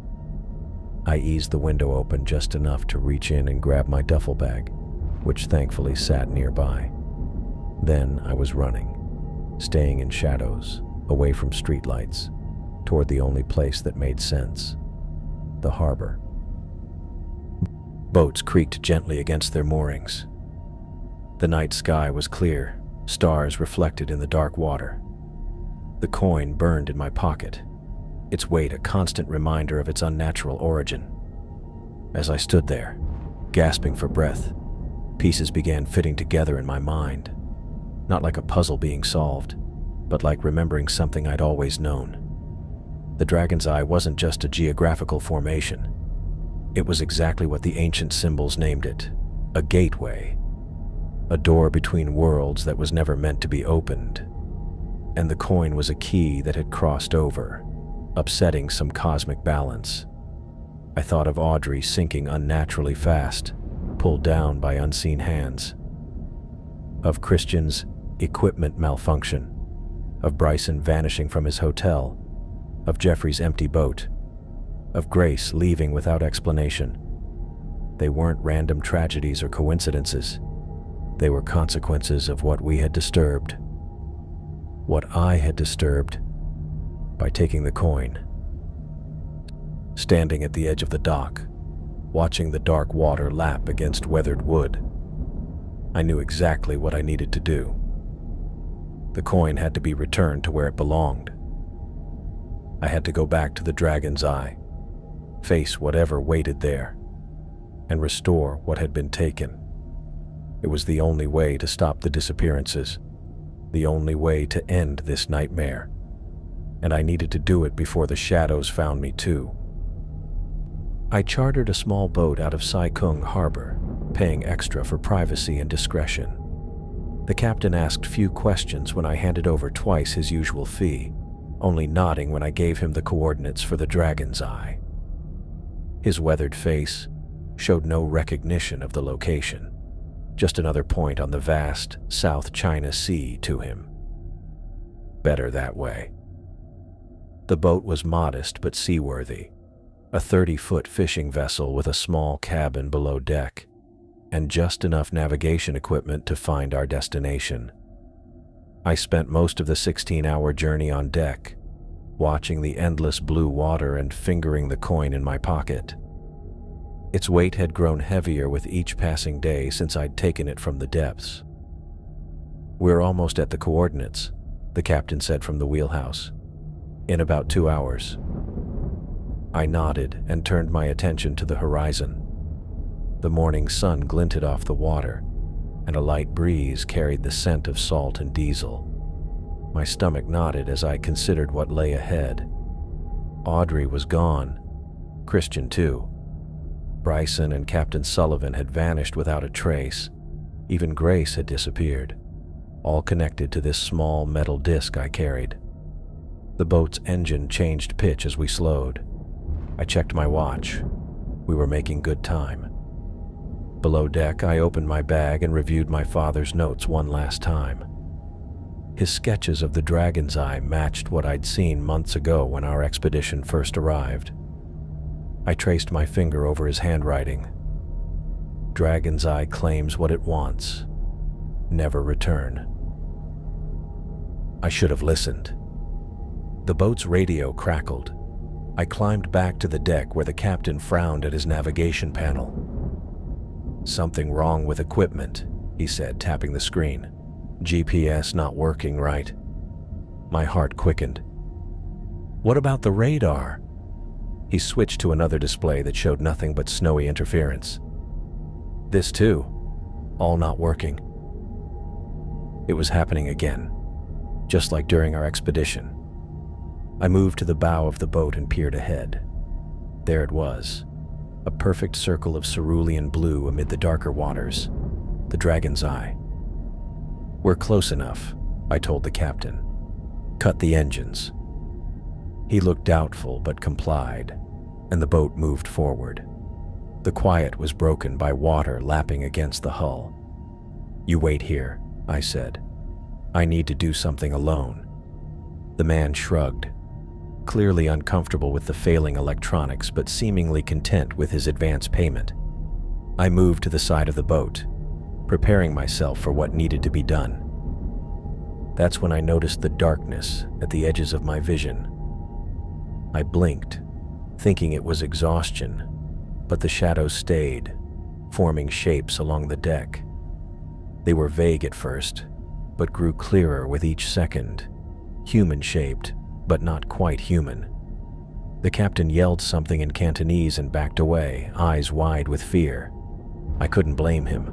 [SPEAKER 1] I eased the window open just enough to reach in and grab my duffel bag, which thankfully sat nearby. Then I was running, staying in shadows, away from streetlights, toward the only place that made sense, the harbor. Boats creaked gently against their moorings. The night sky was clear, stars reflected in the dark water. The coin burned in my pocket, its weight a constant reminder of its unnatural origin. As I stood there, gasping for breath, pieces began fitting together in my mind, not like a puzzle being solved, but like remembering something I'd always known. The Dragon's Eye wasn't just a geographical formation. It was exactly what the ancient symbols named it, a gateway, a door between worlds that was never meant to be opened. And the coin was a key that had crossed over, upsetting some cosmic balance. I thought of Audrey sinking unnaturally fast, pulled down by unseen hands. Of Christian's equipment malfunction, of Bryson vanishing from his hotel, of Jeffrey's empty boat, of Grace leaving without explanation. They weren't random tragedies or coincidences. They were consequences of what we had disturbed. What I had disturbed by taking the coin. Standing at the edge of the dock, watching the dark water lap against weathered wood, I knew exactly what I needed to do. The coin had to be returned to where it belonged. I had to go back to the Dragon's Eye, face whatever waited there, and restore what had been taken. It was the only way to stop the disappearances, the only way to end this nightmare, and I needed to do it before the shadows found me too. I chartered a small boat out of Sai Kung Harbor, paying extra for privacy and discretion. The captain asked few questions when I handed over twice his usual fee, only nodding when I gave him the coordinates for the Dragon's Eye. His weathered face showed no recognition of the location, just another point on the vast South China Sea to him. Better that way. The boat was modest but seaworthy, a 30-foot fishing vessel with a small cabin below deck, and just enough navigation equipment to find our destination. I spent most of the 16-hour journey on deck, watching the endless blue water and fingering the coin in my pocket. Its weight had grown heavier with each passing day since I'd taken it from the depths. "We're almost at the coordinates," the captain said from the wheelhouse. "In about 2 hours." I nodded and turned my attention to the horizon. The morning sun glinted off the water, and a light breeze carried the scent of salt and diesel. My stomach knotted as I considered what lay ahead. Audrey was gone. Christian, too. Bryson and Captain Sullivan had vanished without a trace. Even Grace had disappeared, all connected to this small metal disc I carried. The boat's engine changed pitch as we slowed. I checked my watch. We were making good time. Below deck, I opened my bag and reviewed my father's notes one last time. His sketches of the Dragon's Eye matched what I'd seen months ago when our expedition first arrived. I traced my finger over his handwriting. Dragon's Eye claims what it wants. Never return. I should have listened. The boat's radio crackled. I climbed back to the deck where the captain frowned at his navigation panel. "Something wrong with equipment," he said, tapping the screen. "GPS not working right." My heart quickened. "What about the radar?" He switched to another display that showed nothing but snowy interference. "This too, all not working." It was happening again, just like during our expedition. I moved to the bow of the boat and peered ahead. There it was, a perfect circle of cerulean blue amid the darker waters, the Dragon's Eye. "We're close enough," I told the captain. "Cut the engines." He looked doubtful but complied, and the boat moved forward. The quiet was broken by water lapping against the hull. "You wait here," I said. "I need to do something alone." The man shrugged, clearly uncomfortable with the failing electronics but seemingly content with his advance payment. I moved to the side of the boat, preparing myself for what needed to be done. That's when I noticed the darkness at the edges of my vision. I blinked, thinking it was exhaustion, but the shadows stayed, forming shapes along the deck. They were vague at first, but grew clearer with each second, human-shaped, but not quite human. The captain yelled something in Cantonese and backed away, eyes wide with fear. I couldn't blame him.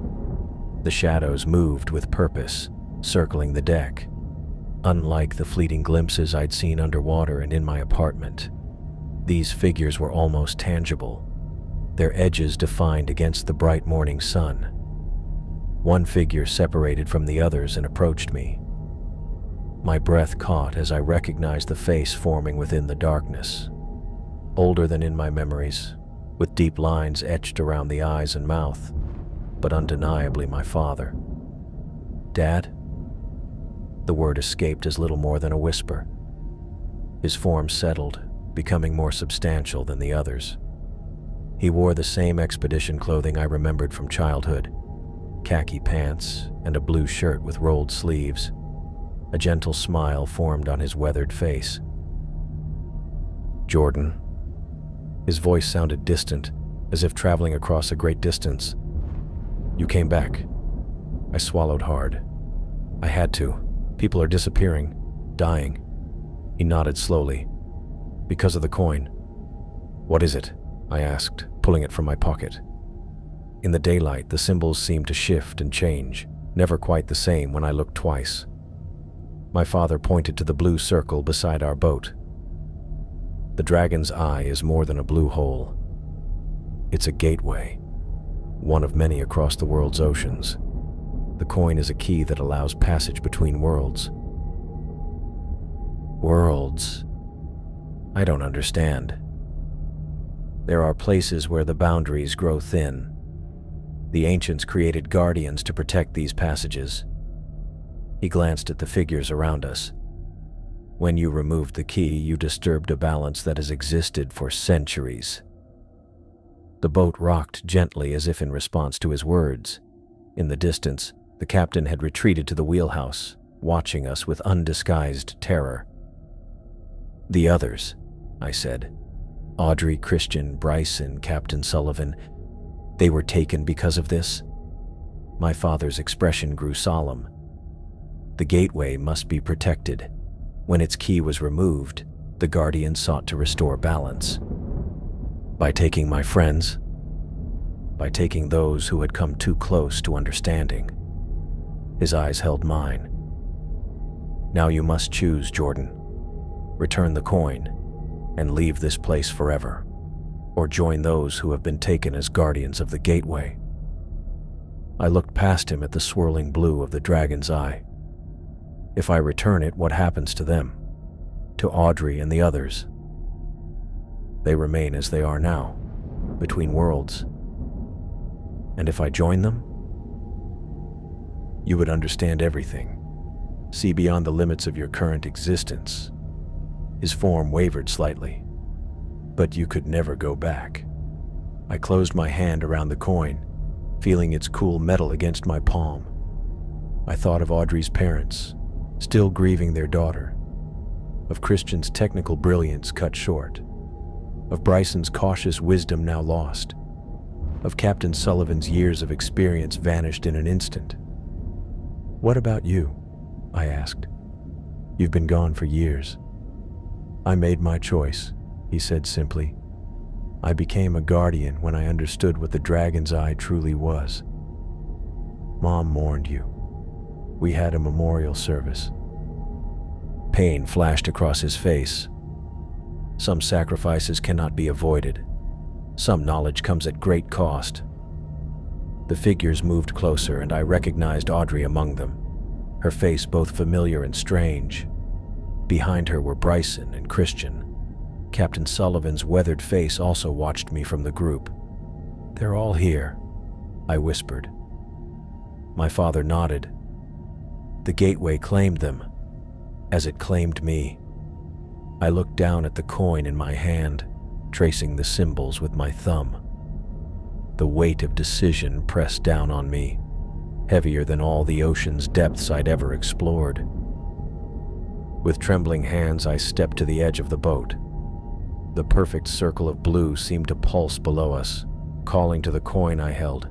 [SPEAKER 1] The shadows moved with purpose, circling the deck. Unlike the fleeting glimpses I'd seen underwater and in my apartment, these figures were almost tangible, their edges defined against the bright morning sun. One figure separated from the others and approached me. My breath caught as I recognized the face forming within the darkness. Older than in my memories, with deep lines etched around the eyes and mouth, but undeniably my father. "Dad?" The word escaped as little more than a whisper. His form settled, becoming more substantial than the others. He wore the same expedition clothing I remembered from childhood, khaki pants and a blue shirt with rolled sleeves. A gentle smile formed on his weathered face. "Jordan?" His voice sounded distant, as if traveling across a great distance. "You came back." I swallowed hard. "I had to. People are disappearing, dying." He nodded slowly. "Because of the coin." "What is it?" I asked, pulling it from my pocket. In the daylight, the symbols seemed to shift and change, never quite the same when I looked twice. My father pointed to the blue circle beside our boat. "The Dragon's Eye is more than a blue hole. It's a gateway, one of many across the world's oceans. The coin is a key that allows passage between worlds. Worlds? I don't understand. There are places where the boundaries grow thin. The ancients created guardians to protect these passages. He glanced at the figures around us. When you removed the key, you disturbed a balance that has existed for centuries. The boat rocked gently as if in response to his words. In the distance, the captain had retreated to the wheelhouse, watching us with undisguised terror. "The others," I said. "Audrey, Christian, Bryson, Captain Sullivan, they were taken because of this?" My father's expression grew solemn. "The gateway must be protected. When its key was removed, the Guardian sought to restore balance. By taking my friends, by taking those who had come too close to understanding." His eyes held mine. "Now you must choose, Jordan. Return the coin and leave this place forever, or join those who have been taken as guardians of the gateway." I looked past him at the swirling blue of the dragon's eye. "If I return it, what happens to them? To Audrey and the others?" "They remain as they are now, between worlds. And if I join them?" "You would understand everything, see beyond the limits of your current existence." His form wavered slightly. "But you could never go back." I closed my hand around the coin, feeling its cool metal against my palm. I thought of Audrey's parents, still grieving their daughter, of Christian's technical brilliance cut short, of Bryson's cautious wisdom now lost, of Captain Sullivan's years of experience vanished in an instant. "What about you?" I asked. "You've been gone for years." "I made my choice," he said simply. "I became a guardian when I understood what the dragon's eye truly was. Mom mourned you. We had a memorial service." Pain flashed across his face. Some sacrifices cannot be avoided. Some knowledge comes at great cost. The figures moved closer, and I recognized Audrey among them, her face both familiar and strange. Behind her were Bryson and Christian. Captain Sullivan's weathered face also watched me from the group. "They're all here," I whispered. My father nodded. "The gateway claimed them, as it claimed me." I looked down at the coin in my hand, tracing the symbols with my thumb. The weight of decision pressed down on me, heavier than all the ocean's depths I'd ever explored. With trembling hands, I stepped to the edge of the boat. The perfect circle of blue seemed to pulse below us, calling to the coin I held.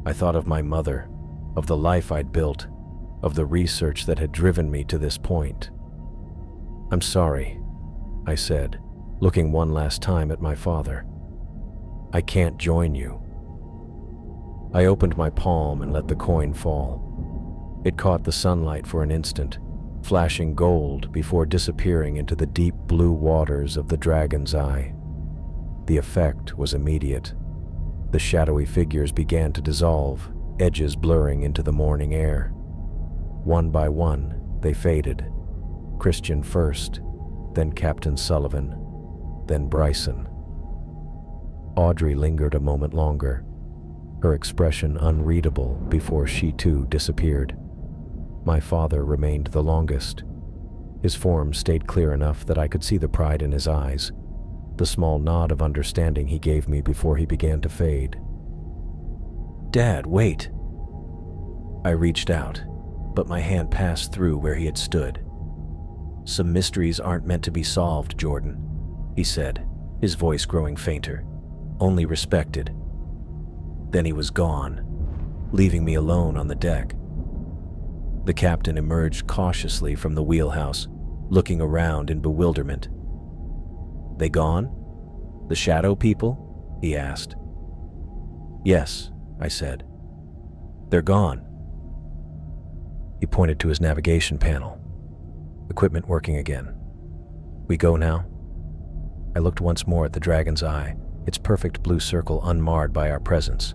[SPEAKER 1] I thought of my mother, of the life I'd built, of the research that had driven me to this point. "I'm sorry," I said, looking one last time at my father. "I can't join you." I opened my palm and let the coin fall. It caught the sunlight for an instant, flashing gold before disappearing into the deep blue waters of the dragon's eye. The effect was immediate. The shadowy figures began to dissolve, edges blurring into the morning air. One by one, they faded. Christian first, then Captain Sullivan, then Bryson. Audrey lingered a moment longer, her expression unreadable before she too disappeared. My father remained the longest. His form stayed clear enough that I could see the pride in his eyes, the small nod of understanding he gave me before he began to fade. "Dad, wait!" I reached out, but my hand passed through where he had stood. "Some mysteries aren't meant to be solved, Jordan," he said, his voice growing fainter. "Only respected." Then he was gone, leaving me alone on the deck. The captain emerged cautiously from the wheelhouse, looking around in bewilderment. "They gone? The shadow people?" he asked. "Yes," I said. "They're gone." He pointed to his navigation panel. Equipment working again. "We go now?" I looked once more at the dragon's eye, its perfect blue circle unmarred by our presence.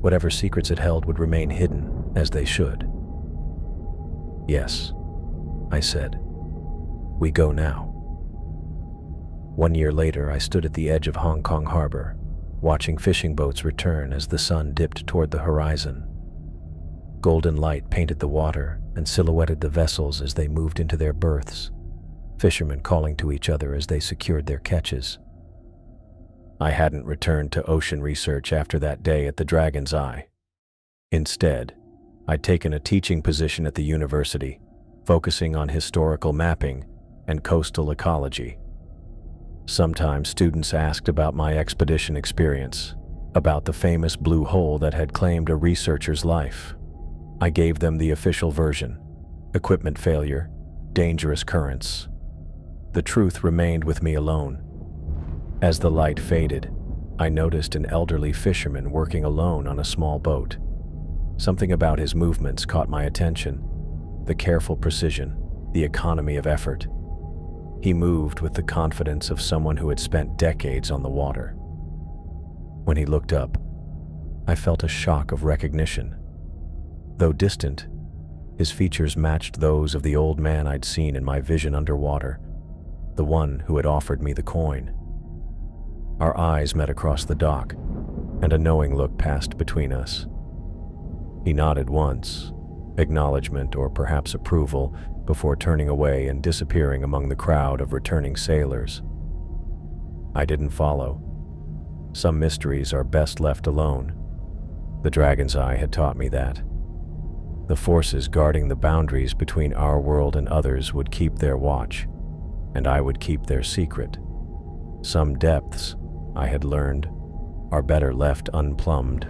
[SPEAKER 1] Whatever secrets it held would remain hidden, as they should. "Yes," I said. "We go now." 1 year later, I stood at the edge of Hong Kong Harbor, watching fishing boats return as the sun dipped toward the horizon. Golden light painted the water and silhouetted the vessels as they moved into their berths, fishermen calling to each other as they secured their catches. I hadn't returned to ocean research after that day at the Dragon's Eye. Instead, I'd taken a teaching position at the university, focusing on historical mapping and coastal ecology. Sometimes students asked about my expedition experience, about the famous blue hole that had claimed a researcher's life. I gave them the official version: equipment failure, dangerous currents. The truth remained with me alone. As the light faded, I noticed an elderly fisherman working alone on a small boat. Something about his movements caught my attention: the careful precision, the economy of effort. He moved with the confidence of someone who had spent decades on the water. When he looked up, I felt a shock of recognition. Though distant, his features matched those of the old man I'd seen in my vision underwater, the one who had offered me the coin. Our eyes met across the dock, and a knowing look passed between us. He nodded once, acknowledgement or perhaps approval, before turning away and disappearing among the crowd of returning sailors. I didn't follow. Some mysteries are best left alone. The Dragon's Eye had taught me that. The forces guarding the boundaries between our world and others would keep their watch, and I would keep their secret. Some depths, I had learned, are better left unplumbed.